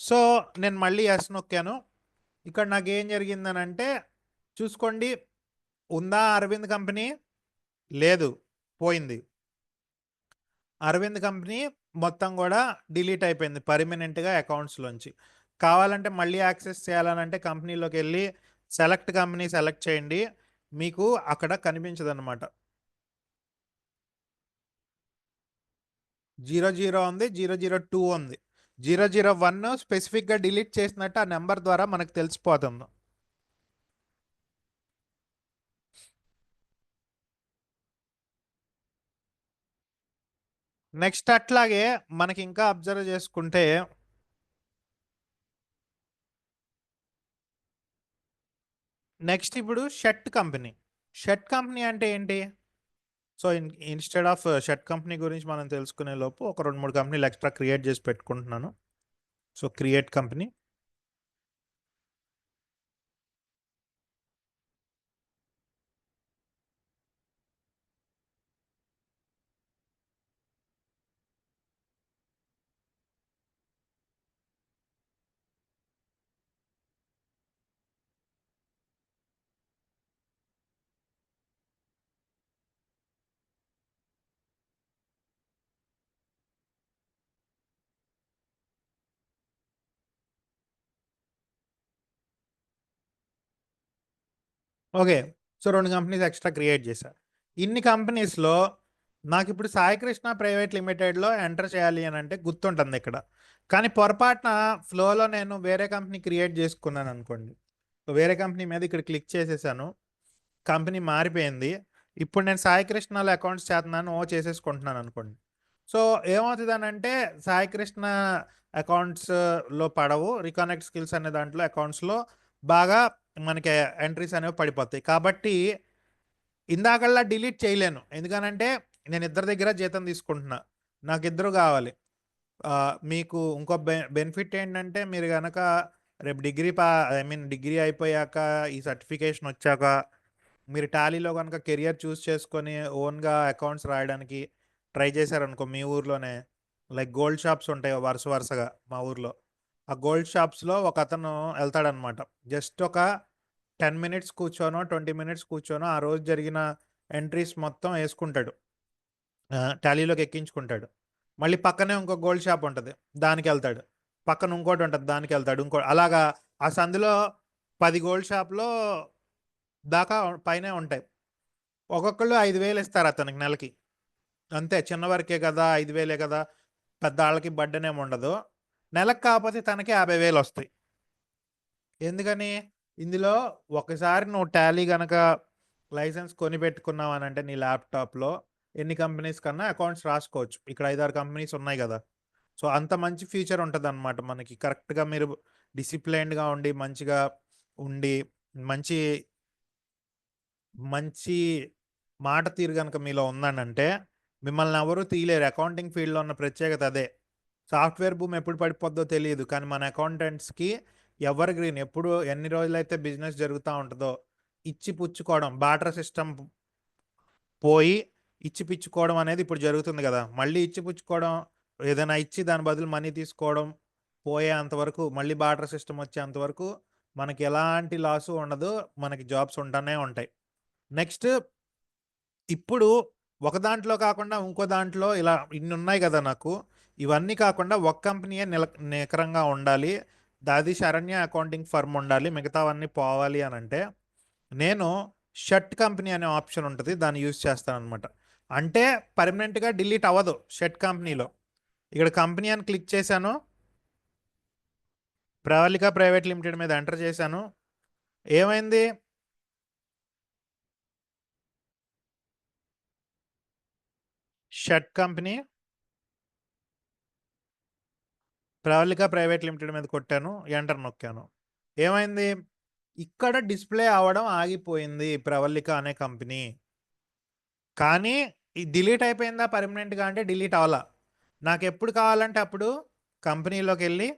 సో నేను మళ్ళీ ఎస్ నొక్కాను. ఇక్కడ నాకు ఏం జరిగిందని అంటే చూసుకోండి, ఉందా అరవింద్ కంపెనీ? లేదు, పోయింది. అరవింద్ కంపెనీ మొత్తం కూడా డిలీట్ అయిపోయింది పర్మనెంట్గా అకౌంట్స్లోంచి. కావాలంటే మళ్ళీ యాక్సెస్ చేయాలనంటే కంపెనీలోకి వెళ్ళి సెలెక్ట్ కంపెనీ సెలెక్ట్ చేయండి, మీకు అక్కడ కనిపించదు అనమాట. 00 ఉంది, 002 ఉంది. 001 స్పెసిఫిక్గా డిలీట్ చేసినట్టు ఆ నెంబర్ ద్వారా మనకు తెలిసిపోతుంది. నెక్స్ట్ అట్లాగే మనకి ఇంకా అబ్జర్వ్ చేసుకుంటే నెక్స్ట్ ఇప్పుడు షర్ట్ కంపెనీ. షర్ట్ కంపెనీ అంటే ఏంటి? So instead of shirt company గురించి మనం తెలుసుకునే లోపు ఒక 2-3 కంపెనీలు ఎక్స్ట్రా క్రియేట్ చేసి పెట్టుకుంటున్నాను. So create company. Okay, so 2 companies extra create చేశారు. ఇన్ని కంపెనీస్లో నాకు ఇప్పుడు సాయి కృష్ణ ప్రైవేట్ లిమిటెడ్లో ఎంటర్ చేయాలి అని అంటే గుర్తుంటుంది ఇక్కడ. కానీ పొరపాటున ఫ్లోలో నేను వేరే కంపెనీ క్రియేట్ చేసుకున్నాను అనుకోండి. సో వేరే కంపెనీ మీద ఇక్కడ క్లిక్ చేసేసాను, కంపెనీ మారిపోయింది. ఇప్పుడు నేను సాయి కృష్ణలో అకౌంట్స్ చేస్తున్నాను, చేసేసుకుంటున్నాను అనుకోండి. సో ఏమవుతుంది అని అంటే సాయి కృష్ణ అకౌంట్స్లో పడవు, రికనెక్ట్ స్కిల్స్ అనే దాంట్లో అకౌంట్స్లో బాగా మనకి ఎంట్రీస్ అనేవి పడిపోతాయి. కాబట్టి ఇందాకల్లా డిలీట్ చేయలేను, ఎందుకనంటే నేను ఇద్దరి దగ్గర జీతం తీసుకుంటున్నా, నాకు ఇద్దరు కావాలి. మీకు ఇంకో బెనిఫిట్ ఏంటంటే మీరు కనుక రేపు డిగ్రీ అయిపోయాక ఈ సర్టిఫికేషన్ వచ్చాక మీరు టాలీలో కనుక కెరియర్ చూస్ చేసుకొని ఓన్గా అకౌంట్స్ రాయడానికి ట్రై చేశారనుకో, మీ ఊర్లోనే లైక్ గోల్డ్ షాప్స్ ఉంటాయి వరుసగా మా ఊర్లో. ఆ గోల్డ్ షాప్స్లో ఒక అతను వెళ్తాడనమాట, జస్ట్ ఒక 10 మినిట్స్ కూర్చోనో 20 మినిట్స్ కూర్చోనో ఆ రోజు జరిగిన ఎంట్రీస్ మొత్తం వేసుకుంటాడు, టాలీలోకి ఎక్కించుకుంటాడు. మళ్ళీ పక్కనే ఇంకో గోల్డ్ షాప్ ఉంటుంది, దానికి వెళ్తాడు. పక్కన ఇంకోటి ఉంటుంది, దానికి వెళ్తాడు. అలాగా ఆ సందులో 10 గోల్డ్ షాప్లో దాకా పైనే ఉంటాయి. ఒక్కొక్కళ్ళు 5,000 ఇస్తారు అతనికి నెలకి, అంతే. చిన్న వరకే కదా, 5,000 కదా, పెద్ద వాళ్ళకి బర్డెన్ ఏమి ఉండదు. నెలకు కాకపోతే తనకి 50,000 వస్తాయి. ఎందుకని? ఇందులో ఒకసారి నువ్వు టాలీ కనుక లైసెన్స్ కొని పెట్టుకున్నావు అని అంటే నీ ల్యాప్టాప్లో ఎన్ని కంపెనీస్ కన్నా అకౌంట్స్ రాసుకోవచ్చు. ఇక్కడ 5-6 కంపెనీస్ ఉన్నాయి కదా. సో అంత మంచి ఫీచర్ ఉంటుంది అనమాట మనకి. కరెక్ట్గా మీరు డిసిప్లైన్డ్గా ఉండి మంచిగా ఉండి మంచి మంచి మాట తీరు కనుక మీలో ఉందనంటే మిమ్మల్ని ఎవరు తీయలేరు. అకౌంటింగ్ ఫీల్డ్లో ఉన్న ప్రత్యేకత అదే. సాఫ్ట్వేర్ భూమి ఎప్పుడు పడిపోద్దో తెలియదు, కానీ మన అకౌంటెంట్స్కి ఎవర్ గ్రీన్. ఎప్పుడు ఎన్ని రోజులైతే బిజినెస్ జరుగుతూ ఉంటుందో ఇచ్చి పుచ్చుకోవడం, బాటర్ సిస్టమ్ పోయి ఇచ్చి పుచ్చుకోవడం అనేది ఇప్పుడు జరుగుతుంది కదా. మళ్ళీ ఇచ్చి పుచ్చుకోవడం, ఏదైనా ఇచ్చి దాని బదులు మనీ తీసుకోవడం పోయే అంతవరకు, మళ్ళీ బాటర్ సిస్టమ్ వచ్చేంతవరకు మనకి ఎలాంటి లాసు ఉండదు, మనకి జాబ్స్ ఉంటూనే ఉంటాయి. నెక్స్ట్ ఇప్పుడు ఒక దాంట్లో కాకుండా ఇంకో దాంట్లో ఇలా ఇన్ని ఉన్నాయి కదా నాకు. ఇవన్నీ కాకుండా ఒక కంపెనీయే నికరంగా ఉండాలి, దాది శరణ్య అకౌంటింగ్ ఫర్మ్ ఉండాలి, మిగతావన్నీ పోవాలి అని అంటే నేను షర్ట్ కంపెనీ అనే ఆప్షన్ ఉంటుంది, దాన్ని యూజ్ చేస్తాను అనమాట. అంటే పర్మనెంట్గా డిలీట్ అవ్వదు షర్ట్ కంపెనీలో. ఇక్కడ కంపెనీ అని క్లిక్ చేశాను, ప్రవళిక ప్రైవేట్ లిమిటెడ్ మీద ఎంటర్ చేశాను. ఏమైంది? Shut company Pravalika private limited మీద కొట్టాను, ఎంటర్ నొక్కాను. ఏమైంది? ఇక్కడ డిస్ప్లే అవ్వడం ఆగిపోయింది ప్రవళిక అనే కంపెనీ. కానీ డిలీట్ అయిపోయిందా పర్మనెంట్గా అంటే డిలీట్ అవ్వాలా. నాకు ఎప్పుడు కావాలంటే అప్పుడు కంపెనీలోకి వెళ్ళి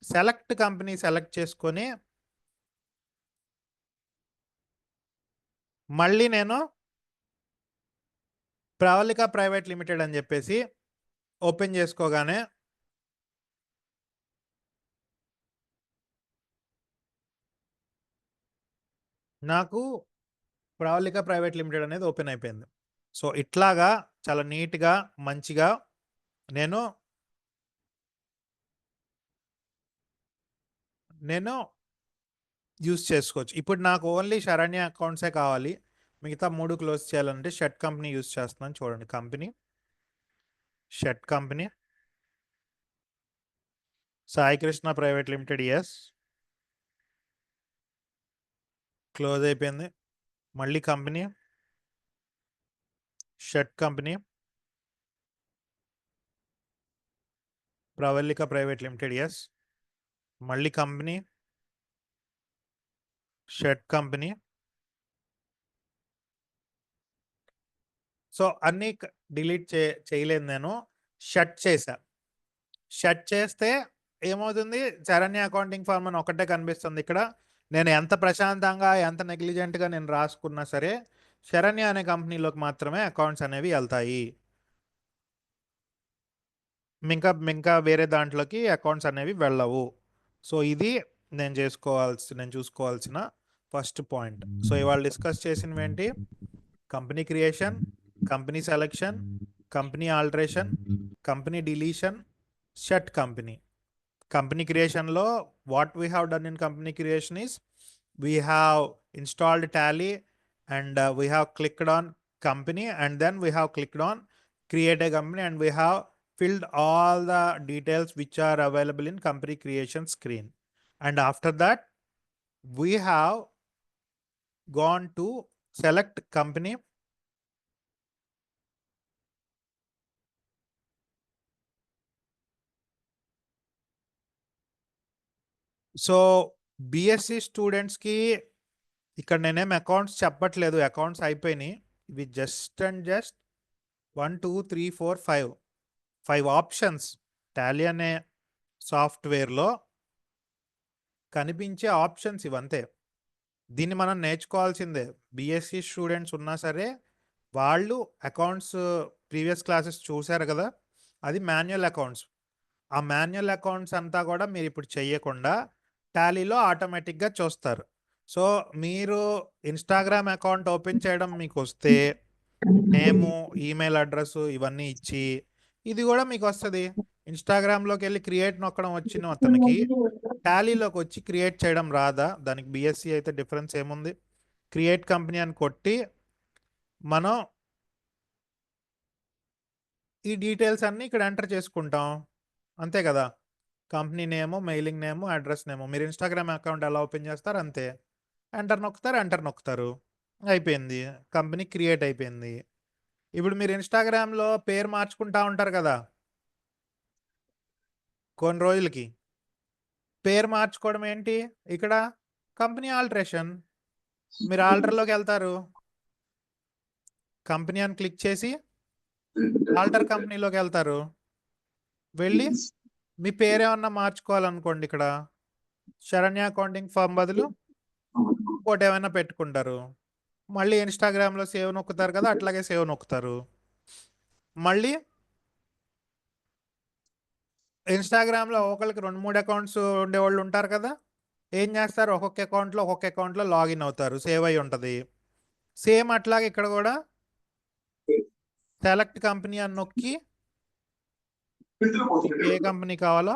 సెలెక్ట్ కంపెనీ సెలెక్ట్ చేసుకొని మళ్ళీ నేను ప్రవళిక ప్రైవేట్ లిమిటెడ్ అని చెప్పేసి ఓపెన్ చేసుకోగానే నాకు ప్రవళిక ప్రైవేట్ లిమిటెడ్ అనేది ఓపెన్ అయిపోయింది. సో ఇట్లాగా చాలా నీట్గా మంచిగా నేను యూస్ చేసుకోవచ్చు. ఇప్పుడు నాకు ఓన్లీ శరణ్య అకౌంట్సే కావాలి, మిగతా 3 క్లోజ్ చేయాలంటే షర్ట్ కంపెనీ యూస్ చేస్తున్నాను. చూడండి, company shut company Sai Krishna private limited, yes, close అయిపోయింది. మళ్ళీ company shut company Pravallika private limited, yes, మళ్ళీ కంపెనీ షర్ట్ కంపెనీ. సో అన్నీ డిలీట్ చేయలేదు, నేను షట్ చేశా. షట్ చేస్తే ఏమవుతుంది, శరణ్య అకౌంటింగ్ ఫార్మ్ అని ఒకటే కనిపిస్తుంది. ఇక్కడ నేను ఎంత ప్రశాంతంగా ఎంత నెగ్లిజెంట్గా నేను రాసుకున్నా సరే శరణ్య అనే కంపెనీలోకి మాత్రమే అకౌంట్స్ అనేవి వెళ్తాయి. ఇంకా వేరే దాంట్లోకి అకౌంట్స్ అనేవి వెళ్ళవు. సో ఇది నేను చూసుకోవాల్సిన ఫస్ట్ పాయింట్. సో ఇవాళ డిస్కస్ చేసినవి ఏంటి? Company creation, company selection, company alteration, company deletion, shut company. Company క్రియేషన్లో what we have done in company creation is we have installed Tally and we have clicked on company, and then we have clicked on create a company, and we have filled all the details which are available in company creation screen. And after that we have gone to select company. So BSc స్టూడెంట్స్కి ఇక్కడ నేనేం accounts చెప్పట్లేదు, accounts అయిపోయినాయి. ఇవి just 1 2 3 4 5 options Tally అనే సాఫ్ట్వేర్లో కనిపించే options ఇవంతే. దీన్ని మనం నేర్చుకోవాల్సిందే. బిఎస్సి స్టూడెంట్స్ ఉన్నా సరే వాళ్ళు అకౌంట్స్ ప్రీవియస్ క్లాసెస్ చూశారు కదా, అది మాన్యువల్ అకౌంట్స్. ఆ మాన్యువల్ అకౌంట్స్ అంతా కూడా మీరు ఇప్పుడు చెయ్యకుండా టాలీలో ఆటోమేటిక్గా చూస్తారు. సో మీరు ఇన్స్టాగ్రామ్ అకౌంట్ ఓపెన్ చేయడం మీకు వస్తే నేము, ఈమెయిల్ అడ్రస్ ఇవన్నీ ఇచ్చి ఇది కూడా మీకు వస్తుంది. ఇన్స్టాగ్రామ్లోకి వెళ్ళి క్రియేట్ నొక్కడం వచ్చిన అతనికి టాలీలోకి వచ్చి క్రియేట్ చేయడం రాదా? దానికి బిఎస్సి అయితే డిఫరెన్స్ ఏముంది? క్రియేట్ కంపెనీ అని కొట్టి మనం ఈ డీటెయిల్స్ అన్నీ ఇక్కడ ఎంటర్ చేసుకుంటాం, అంతే కదా. కంపెనీ నేము, మెయిలింగ్ నేము, అడ్రస్ నేము. మీరు ఇన్స్టాగ్రామ్ అకౌంట్ ఎలా ఓపెన్ చేస్తారు అంతే. ఎంటర్ నొక్కుతారు, అయిపోయింది, కంపెనీ క్రియేట్ అయిపోయింది. ఇప్పుడు మీరు ఇన్స్టాగ్రామ్లో పేరు మార్చుకుంటా ఉంటారు కదా, కొన్ని రోజులకి పేరు మార్చుకోవడం ఏంటి? ఇక్కడ కంపెనీ ఆల్టరేషన్. మీరు ఆల్టర్లోకి వెళ్తారు, కంపెనీ అని క్లిక్ చేసి ఆల్టర్ కంపెనీలోకి వెళ్తారు. వెళ్ళి మీ పేరు ఏమన్నా మార్చుకోవాలనుకోండి, ఇక్కడ శరణ్య అకౌంటింగ్ ఫర్మ్ బదులు ఇంకోటి ఏమైనా పెట్టుకుంటారు. మళ్ళీ ఇన్స్టాగ్రామ్లో సేవ్ నొక్కుతారు కదా, అట్లాగే సేవ్ నొక్కుతారు. మళ్ళీ ఇన్స్టాగ్రామ్లో ఒకరికి 2-3 అకౌంట్స్ ఉండేవాళ్ళు ఉంటారు కదా, ఏం చేస్తారు, ఒక్కొక్క అకౌంట్లో లాగిన్ అవుతారు, సేవ్ అయి ఉంటుంది. సేమ్ అట్లాగే ఇక్కడ కూడా సెలెక్ట్ కంపెనీ అని నొక్కి ఏ కంపెనీ కావాలో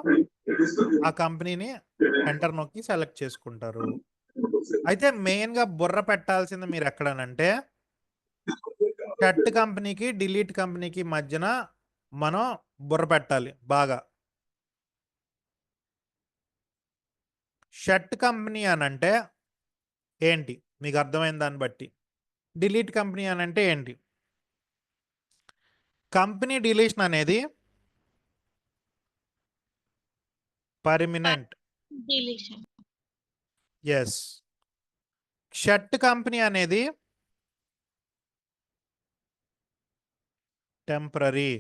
ఆ కంపెనీని ఎంటర్ నొక్కి సెలెక్ట్ చేసుకుంటారు. అయితే మెయిన్గా బుర్ర పెట్టాల్సింది మీరు ఎక్కడనంటే షట్ కంపెనీకి డిలీట్ కంపెనీకి మధ్యన మనం బుర్ర పెట్టాలి బాగా. షట్ కంపెనీ అని అంటే ఏంటి మీకు అర్థమైన దాన్ని బట్టి, డిలీట్ కంపెనీ అని అంటే ఏంటి? కంపెనీ డిలీషన్ అనేది permanent, deletion. Yes. Shut company అనేది టెంపరరీ.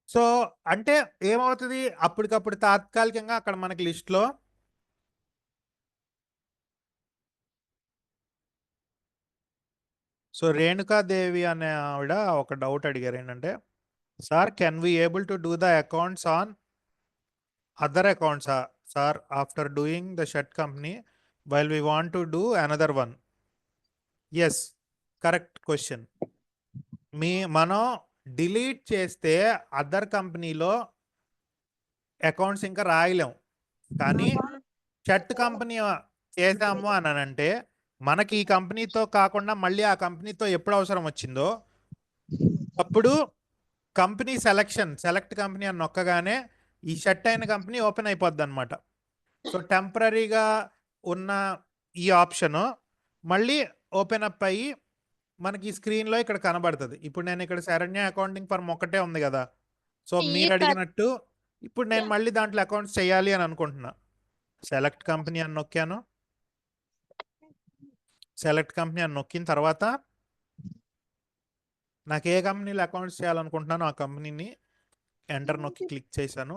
సో అంటే ఏమవుతుంది, అప్పటికప్పుడు తాత్కాలికంగా అక్కడ మనకి లిస్ట్లో సో రేణుకాదేవి అనే ఆవిడ ఒక డౌట్ అడిగారు, ఏంటంటే sir can we able to do the accounts on other accounts sir after doing the shut company while we want to do another one? Yes, correct question. మనం డిలీట్ చేస్తే అదర్ కంపెనీలో accounts ఇంకా రాయలేం. కానీ shirt company చేసాము అని అంటే మనకి ఈ కంపెనీతో కాకుండా మళ్ళీ ఆ కంపెనీతో ఎప్పుడు అవసరం వచ్చిందో అప్పుడు కంపెనీ సెలెక్ట్ కంపెనీ అని నొక్కగానే ఈ షర్ట్ అయిన కంపెనీ ఓపెన్ అయిపోద్ది అనమాట. సో టెంపరీగా ఉన్న ఈ ఆప్షన్ మళ్ళీ ఓపెన్ అప్ అయ్యి మనకి ఈ స్క్రీన్లో ఇక్కడ కనబడుతుంది. ఇప్పుడు నేను ఇక్కడ శరణ్య అకౌంటింగ్ ఫర్మ్ ఒక్కటే ఉంది కదా. సో మీరు అడిగినట్టు ఇప్పుడు నేను మళ్ళీ దాంట్లో అకౌంట్స్ చేయాలి అని అనుకుంటున్నా. సెలెక్ట్ కంపెనీ అని నొక్కాను. సెలెక్ట్ కంపెనీ అని నొక్కిన తర్వాత నాకు ఏ కంపెనీలో అకౌంట్స్ చేయాలనుకుంటున్నానో ఆ కంపెనీని ఎంటర్ నొక్కి క్లిక్ చేశాను.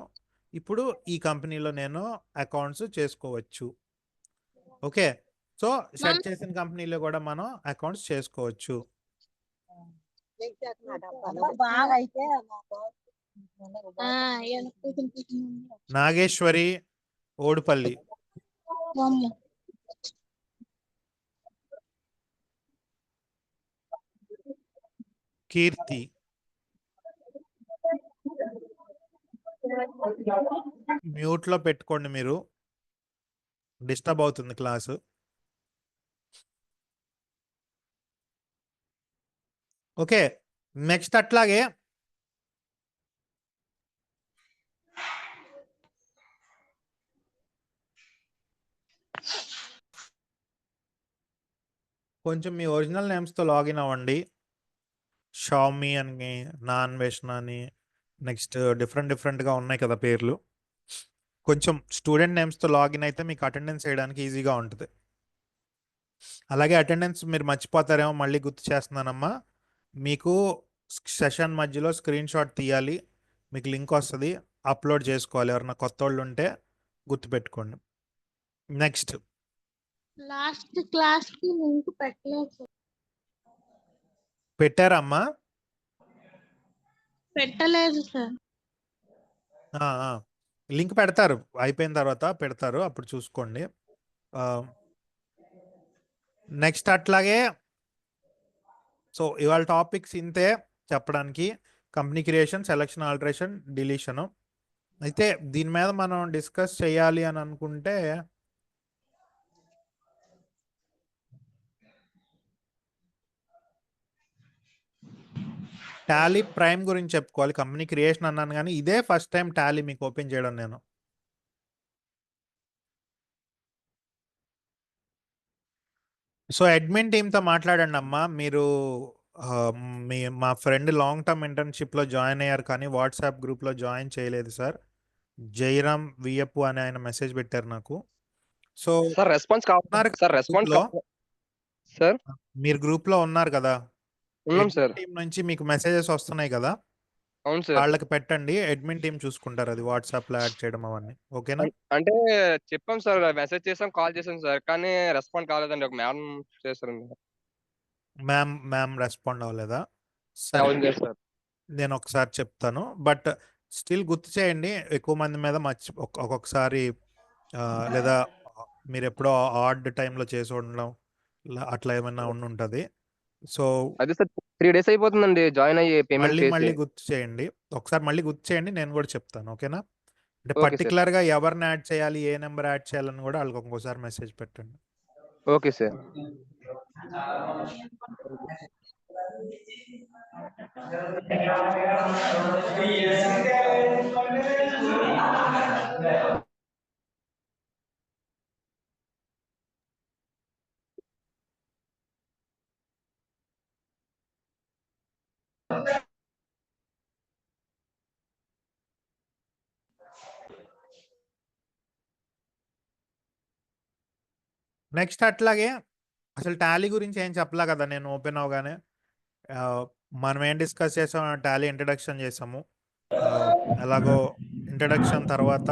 ఇప్పుడు ఈ కంపెనీలో నేను అకౌంట్స్ చేసుకోవచ్చు. ఓకే, సో సెట్ చేసిన కంపెనీలో కూడా మనం అకౌంట్స్ చేసుకోవచ్చు. నాగేశ్వరి, ఓడుపల్లి. కీర్తి, మ్యూట్ లో పెట్టుకోండి, మీరు డిస్టర్బ్ అవుతుంది క్లాసు. ఓకే, నెక్స్ట్ అట్లాగే కొంచెం మీ ఒరిజినల్ నేమ్స్తో లాగిన్ అవ్వండి. షామి అని, నాన్ వేషన్ అని, నెక్స్ట్ డిఫరెంట్గా ఉన్నాయి కదా పేర్లు. కొంచెం స్టూడెంట్ నేమ్స్తో లాగిన్ అయితే మీకు అటెండెన్స్ వేయడానికి ఈజీగా ఉంటుంది. అలాగే అటెండెన్స్ మీరు మర్చిపోతారేమో, మళ్ళీ గుర్తు చేస్తున్నానమ్మా. మీకు సెషన్ మధ్యలో స్క్రీన్ షాట్ తీయాలి, మీకు లింక్ వస్తుంది, అప్లోడ్ చేసుకోవాలి. ఎవరైనా కొత్త వాళ్ళు ఉంటే గుర్తుపెట్టుకోండి. నెక్స్ట్ లాస్ట్ క్లాస్ కి లింక్ పెట్టలేదు. పెట్టారమ్మా? పెట్టలేదు సార్. లింక్ పెడతారు, అయిపోయిన తర్వాత పెడతారు, అప్పుడు చూసుకోండి. నెక్స్ట్ అట్లాగే సో ఇవాళ టాపిక్స్ ఇంతే చెప్పడానికి. Company creation, selection, alteration, deletion. అయితే దీని మీద మనం డిస్కస్ చేయాలి అని అనుకుంటే టాలీ ప్రైమ్ గురించి చెప్పుకోవాలి. కంపెనీ క్రియేషన్ అన్నాను కానీ ఇదే ఫస్ట్ టైం టాలీ మీకు ఓపెన్ చేయడం నేను. సో అడ్మిన్ టీమ్తో మాట్లాడండి అమ్మా. మీరు మా ఫ్రెండ్ లాంగ్ టర్మ్ ఇంటర్న్షిప్లో జాయిన్ అయ్యారు కానీ వాట్సాప్ గ్రూప్లో జాయిన్ చేయలేదు సార్. జైరామ్ వియప్పు అని ఆయన మెసేజ్ పెట్టారు నాకు. సో సార్ రెస్పాన్స్ కావాలి సార్. Response sir. మీరు గ్రూప్లో ఉన్నారు కదా, ఉన్నాం సార్. టీం నుంచి మీకు మెసేజెస్ వస్తున్నాయి కదా, అవును సార్. వాళ్ళకి పెట్టండి. అడ్మిన్ టీం చూసుకుంటారు అది వాట్సాప్ లో యాడ్ చేయడం అవన్నీ. ఓకేనా? అంటే చెప్పాం సార్, మెసేజ్ చేసాం, కాల్ చేసాం సార్, కానీ రెస్పాండ్ కాలేదండి. ఒక మ్యామ్ చేస్తారండి. మ్యామ్ రెస్పాండ్ అవ్వలేదా? అవును సార్. నేను ఒకసారి చెప్తాను, బట్ స్టిల్ గుర్తు చేయండి. ఎక్కువ మంది మీద ఒక్కొక్కసారి లేదా మీరు ఎప్పుడో ఆడ్ టైంలో చేసి ఉండడం అట్లా ఏమైనా ఉంటుంది. సో అదే సార్ 3 days అయిపోతుందండి జాయిన్ అయ్యి పేమెంట్ చేసి. మళ్ళీ గుర్తు చేయండి, ఒకసారి మళ్ళీ గుర్తు చేయండి, నేను కూడా చెప్తాను. ఓకేనా? అంటే ఓకే సార్. పర్టికులర్ గా ఎవరిని యాడ్ చేయాలి, ఏ నెంబర్ యాడ్ చేయాలని కూడా వాళ్ళకి ఇంకోసారి మెసేజ్ పెట్టండి. Okay sir. నెక్స్ట్ అట్లాగే అసలు టాలీ గురించి ఏం చెప్పలా కదా నేను ఓపెన్ అవగానే. మనం ఏం డిస్కస్ చేసాం, టాలీ ఇంట్రడక్షన్ చేసాము. ఎలాగో ఇంట్రడక్షన్ తర్వాత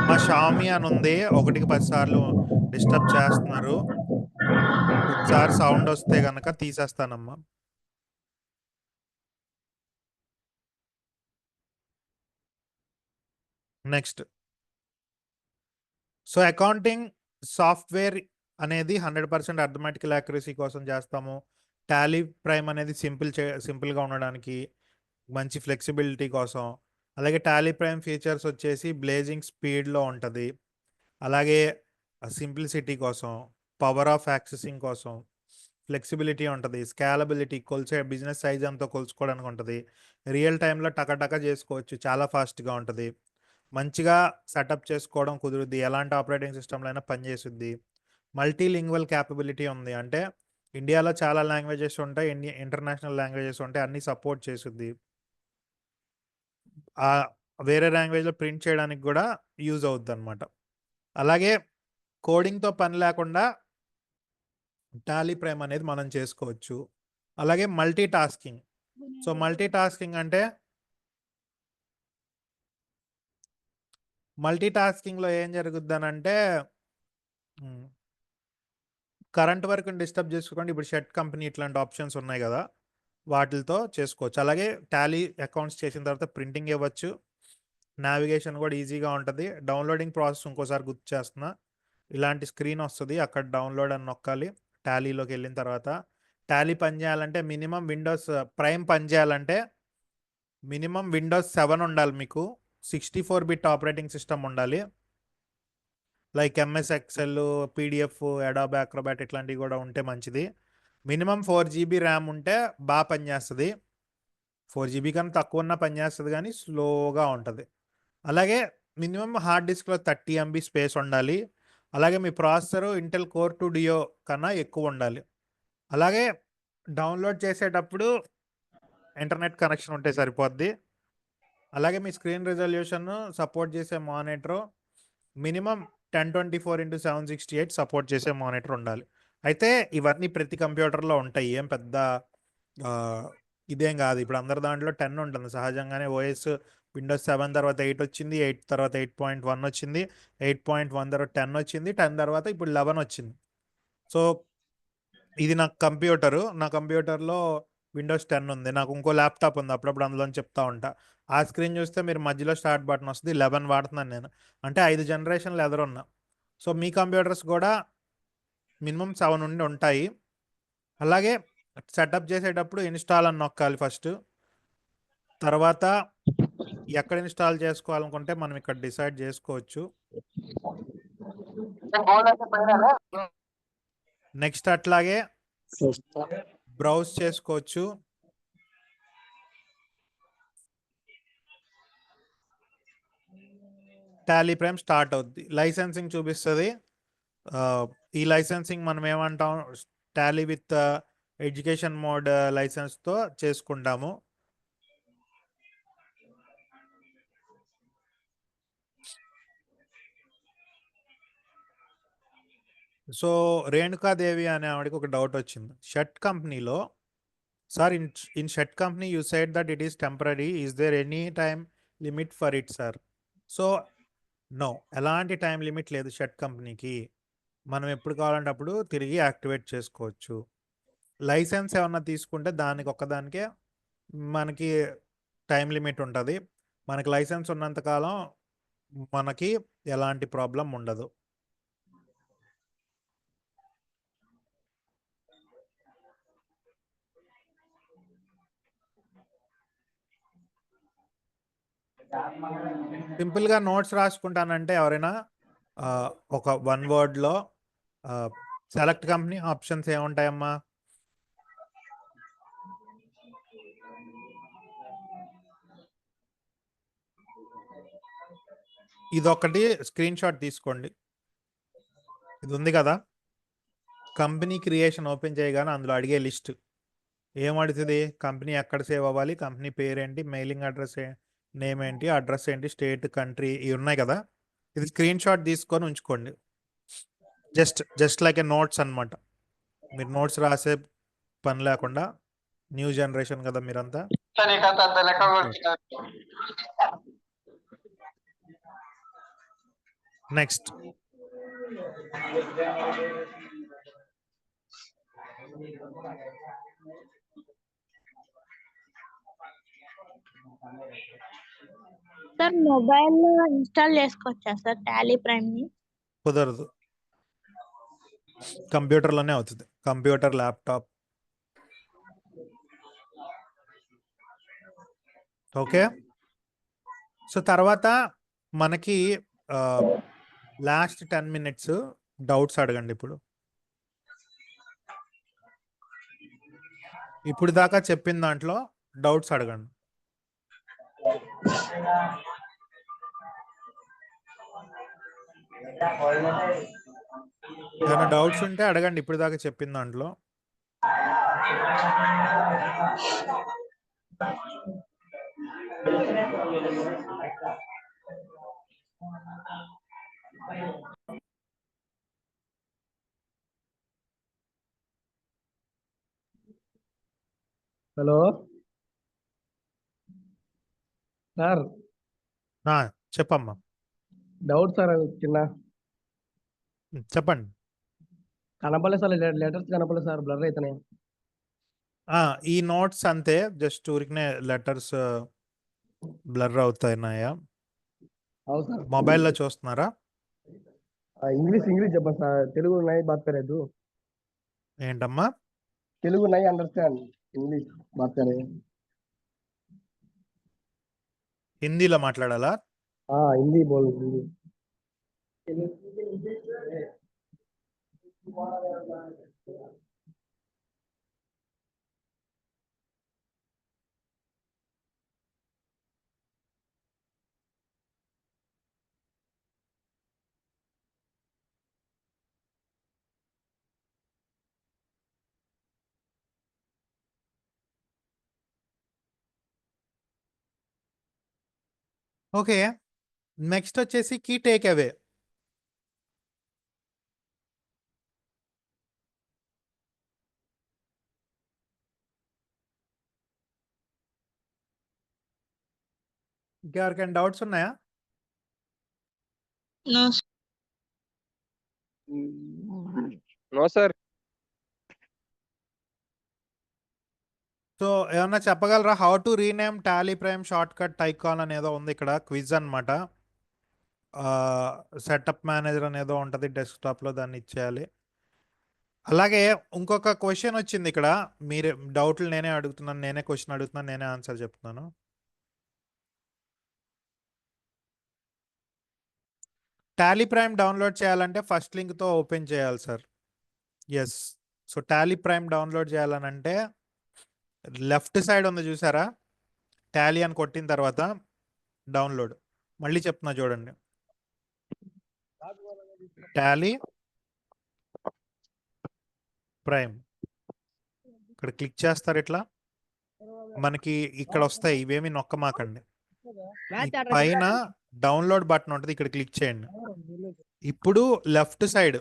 మా షామి అని ఉంది, 1కి 10 సార్లు డిస్టర్బ్ చేస్తున్నారు. ఒకసారి సౌండ్ వస్తే కనుక తీసేస్తానమ్మా. నెక్స్ట్ సో అకౌంటింగ్ సాఫ్ట్వేర్ అనేది 100% అర్థమెటికల్ యాక్యురసీ కోసం చేస్తాము. టాలీ ప్రైమ్ అనేది సింపుల్గా ఉండడానికి, మంచి ఫ్లెక్సిబిలిటీ కోసం. అలాగే టాలీ ప్రైమ్ ఫీచర్స్ వచ్చేసి బ్లేజింగ్ స్పీడ్లో ఉంటుంది. అలాగే సింప్లిసిటీ కోసం, పవర్ ఆఫ్ యాక్సెసింగ్ కోసం, ఫ్లెక్సిబిలిటీ ఉంటుంది, స్కేలబిలిటీ బిజినెస్ సైజ్ అంతా కొలుచుకోవడానికి ఉంటుంది, రియల్ టైంలో టకటక చేసుకోవచ్చు, చాలా ఫాస్ట్గా ఉంటుంది, మంచిగా సెటప్ చేసుకోవడం కుదురుద్ది, ఎలాంటి ఆపరేటింగ్ సిస్టమ్లో అయినా పనిచేస్తుంది, మల్టీలింగ్వల్ క్యాపబిలిటీ ఉంది, అంటే ఇండియాలో చాలా లాంగ్వేజెస్ ఉంటాయి, ఇంటర్నేషనల్ లాంగ్వేజెస్ ఉంటాయి, అన్నీ సపోర్ట్ చేస్తుంది, వేరే లాంగ్వేజ్లో ప్రింట్ చేయడానికి కూడా యూజ్ అవుతుంది అనమాట. అలాగే కోడింగ్తో పని లేకుండా టాలీ ప్రైమ్ అనేది మనం చేసుకోవచ్చు. అలాగే multi tasking. So multi tasking అంటే మల్టీ టాస్కింగ్లో ఏం జరుగుద్దనంటే కరెంట్ వర్క్ని డిస్టర్బ్ చేసుకోండి. ఇప్పుడు షెట్ కంపెనీ ఇట్లాంటి ఆప్షన్స్ ఉన్నాయి కదా, వాటితో చేసుకోవచ్చు. అలాగే టాలీ అకౌంట్స్ చేసిన తర్వాత ప్రింటింగ్ ఇవ్వచ్చు, నావిగేషన్ కూడా ఈజీగా ఉంటుంది. డౌన్లోడింగ్ ప్రాసెస్ ఇంకోసారి గుర్తు చేస్తున్నా, ఇలాంటి స్క్రీన్ వస్తుంది, అక్కడ డౌన్లోడ్ అని నొక్కాలి. టాలీలోకి వెళ్ళిన తర్వాత టాలీ పనిచేయాలంటే మినిమం విండోస్ ప్రైమ్ పనిచేయాలంటే మినిమం విండోస్ 7 ఉండాలి, మీకు 64 బిట్ ఆపరేటింగ్ సిస్టమ్ ఉండాలి. Like MS Excel, PDF, Adobe Acrobat ఇట్లాంటివి కూడా ఉంటే మంచిది. మినిమం 4 GB ర్యామ్ ఉంటే బాగా పనిచేస్తుంది. 4 GB కన్నా తక్కువ ఉన్నా పనిచేస్తుంది, కానీ స్లోగా ఉంటుంది. అలాగే మినిమం హార్డ్ డిస్క్లో 30 MB స్పేస్ ఉండాలి. అలాగే మీ ప్రాసెసర్ ఇంటెల్ కోర్ 2 డియో కన్నా ఎక్కువ ఉండాలి. అలాగే డౌన్లోడ్ చేసేటప్పుడు ఇంటర్నెట్ కనెక్షన్ ఉంటే సరిపోద్ది. అలాగే మీ స్క్రీన్ రిజల్యూషన్ సపోర్ట్ చేసే మానిటర్ మినిమం 1024x768 సపోర్ట్ చేసే మానిటర్ ఉండాలి. అయితే ఇవన్నీ ప్రతి కంప్యూటర్లో ఉంటాయి, ఏం పెద్ద ఇదేం కాదు. ఇప్పుడు అందరి దాంట్లో 10 ఉంటుంది సహజంగానే. ఓఎస్ విండోస్ 7 తర్వాత 8 వచ్చింది, 8 తర్వాత 8.1 వచ్చింది, 8.1 తర్వాత 10 వచ్చింది, 10 తర్వాత ఇప్పుడు 11 వచ్చింది. సో ఇది నా కంప్యూటర్లో విండోస్ 10 ఉంది. నాకు ఇంకో ల్యాప్టాప్ ఉంది, అప్పుడప్పుడు అందులో చెప్తా ఉంటా. ఆ స్క్రీన్ చూస్తే మీరు మధ్యలో స్టార్ట్ బటన్ వస్తుంది, 11 వాడుతున్నాను నేను, అంటే 5 జనరేషన్లు ఎదురున్నా. సో మీ కంప్యూటర్స్ కూడా మినిమం 7 నుండి ఉంటాయి. అలాగే సెటప్ చేసేటప్పుడు ఇన్స్టాల్ అని నొక్కాలి ఫస్ట్. తర్వాత ఎక్కడ ఇన్స్టాల్ చేసుకోవాలనుకుంటే మనం ఇక్కడ డిసైడ్ చేసుకోవచ్చు. నెక్స్ట్ అట్లాగే బ్రౌజ్ చేసుకోవచ్చు. టాలీ ప్రైమ్ స్టార్ట్ అవుద్ది, లైసెన్సింగ్ చూపిస్తుంది. ఈ లైసెన్సింగ్ మనం ఏమంటాం, టాలీ విత్ ఎడ్యుకేషన్ మోడ్ లైసెన్స్తో చేసుకుంటాము. సో రేణుకాదేవి అనే ఆవిడకి ఒక డౌట్ వచ్చింది. షర్ట్ కంపెనీలో, sir in shut company you said that it is temporary, is there any time limit for it sir? So no, ఎలాంటి టైం లిమిట్ లేదు షర్ట్ కంపెనీకి. మనం ఎప్పుడు కావాలంటే అప్పుడు తిరిగి యాక్టివేట్ చేసుకోవచ్చు. లైసెన్స్ ఏమన్నా తీసుకుంటే దానికి ఒక్కదానికే మనకి టైం లిమిట్ ఉంటుంది. మనకి లైసెన్స్ ఉన్నంతకాలం మనకి ఎలాంటి ప్రాబ్లం ఉండదు. సింపుల్గా నోట్స్ రాసుకుంటానంటే ఎవరైనా ఒక 1 వర్డ్లో సెలెక్ట్ కంపెనీ ఆప్షన్స్ ఏముంటాయమ్మా? ఇదొకటి స్క్రీన్ షాట్ తీసుకోండి. ఇది ఉంది కదా, కంపెనీ క్రియేషన్ ఓపెన్ చేయగానే అందులో అడిగే లిస్ట్ ఏమడుతుంది? కంపెనీ ఎక్కడ సేవ్ అవ్వాలి, కంపెనీ పేరేంటి, మెయిలింగ్ అడ్రస్ నేమ్ ఏంటి, అడ్రస్ ఏంటి, స్టేట్, కంట్రీ, ఇవి ఉన్నాయి కదా. ఇది స్క్రీన్ షాట్ తీసుకొని ఉంచుకోండి. జస్ట్ లైక్ ఏ నోట్స్ అనమాట. మీరు నోట్స్ రాసే పని లేకుండా, న్యూ జనరేషన్ కదా మీరంతా. నెక్స్ట్ సార్ మొబైల్లో ఇన్స్టాల్ చేసుకోవచ్చా సార్ టాలీ ప్రైమ్ ని? కుదరదు. కంప్యూటర్లోనే అవుతుంది, కంప్యూటర్, ల్యాప్టాప్. ఓకే. సో తర్వాత మనకి లాస్ట్ 10 minutes డౌట్స్ అడగండి. ఇప్పుడు దాకా చెప్పిన దాంట్లో డౌట్స్ అడగండి. ఏమైనా డౌట్స్ ఉంటే అడగండి ఇప్పుడు దాకా చెప్పిన దాంట్లో. హలో సార్, చెప్పమ్మా. డౌట్ సార్ చిన్న చెప్పండి. కనపడలేదు సార్, లెటర్స్ కనపడలేదు సార్, బ్లర్ అవుతున్నాయి. ఈ నోట్స్ అంతే, జస్ట్ ఊరికనే లెటర్స్ బ్లర్ అవుతున్నాయా? అవును సార్. మొబైల్లో చూస్తున్నారా? ఇంగ్లీష్ చెప్పండి సార్, తెలుగు నై బాత్ కరేదు. ఏంటమ్మా? తెలుగు నై అండర్స్టాండ్, ఇంగ్లీష్ బాత్ కరే. హిందీలో మాట్లాడాలా? హిందీ బోల్ హిందీ. ఓకే, నెక్స్ట్ వచ్చేసి కీ టేక్ అవే. ఇంకెవరికైనా డౌట్స్ ఉన్నాయా? No sir. సో ఏమన్నా చెప్పగలరా? How to rename Tally Prime shortcut icon అనేదో ఉంది ఇక్కడ, క్విజ్ అనమాట. సెటప్ మేనేజర్ అనేదో ఉంటుంది డెస్క్టాప్లో, దాన్ని ఇచ్చేయాలి. అలాగే ఇంకొక క్వశ్చన్ వచ్చింది ఇక్కడ, మీరు డౌట్లు నేనే అడుగుతున్నాను, నేనే క్వశ్చన్ అడుగుతున్నాను, నేనే ఆన్సర్ చెప్తున్నాను. టాలీ ప్రైమ్ డౌన్లోడ్ చేయాలంటే ఫస్ట్ లింక్తో ఓపెన్ చేయాలి sir. Yes. So Tally Prime download చేయాలనంటే లెఫ్ట్ సైడ్ ఉంది చూసారా, టాలీ అని కొట్టిన తర్వాత డౌన్లోడ్. మళ్ళీ చెప్తున్నా చూడండి, టాలీ ప్రైమ్ ఇక్కడ క్లిక్ చేస్తారు. ఇట్లా మనకి ఇక్కడ వస్తాయి, ఇవేమి నొక్కమాకండి. పైన డౌన్లోడ్ బటన్ ఉంటుంది, ఇక్కడ క్లిక్ చేయండి. ఇప్పుడు left side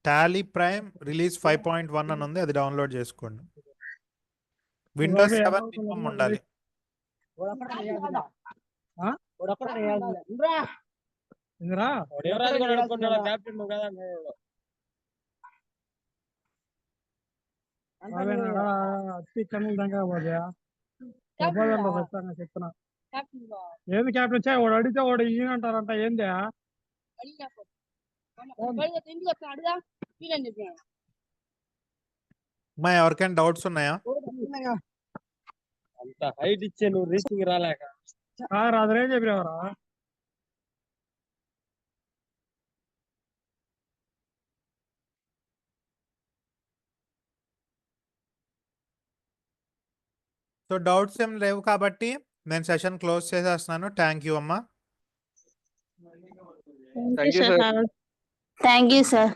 Tally prime release 5.1 అని ఉంది, అది డౌన్లోడ్ చేసుకోండి. విండోస్ 7 మినిమం ఉండాలి. ఏంది క్యాప్టెన్ వాడు అడిగితే వాడు ఈయన అంటారంట, ఏంది? మా ఎవరికైనా డౌట్స్ ఉన్నాయా? అంత హైట్ ఇచ్చే నువ్వు రీచింగ్ రాలేక అదేం చెప్పినవరా? సో డౌట్స్ ఏం లేవు కాబట్టి నేను సెషన్ క్లోజ్ చేసేస్తున్నాను. థ్యాంక్ యూ అమ్మా. Thank you sir. Thank you sir.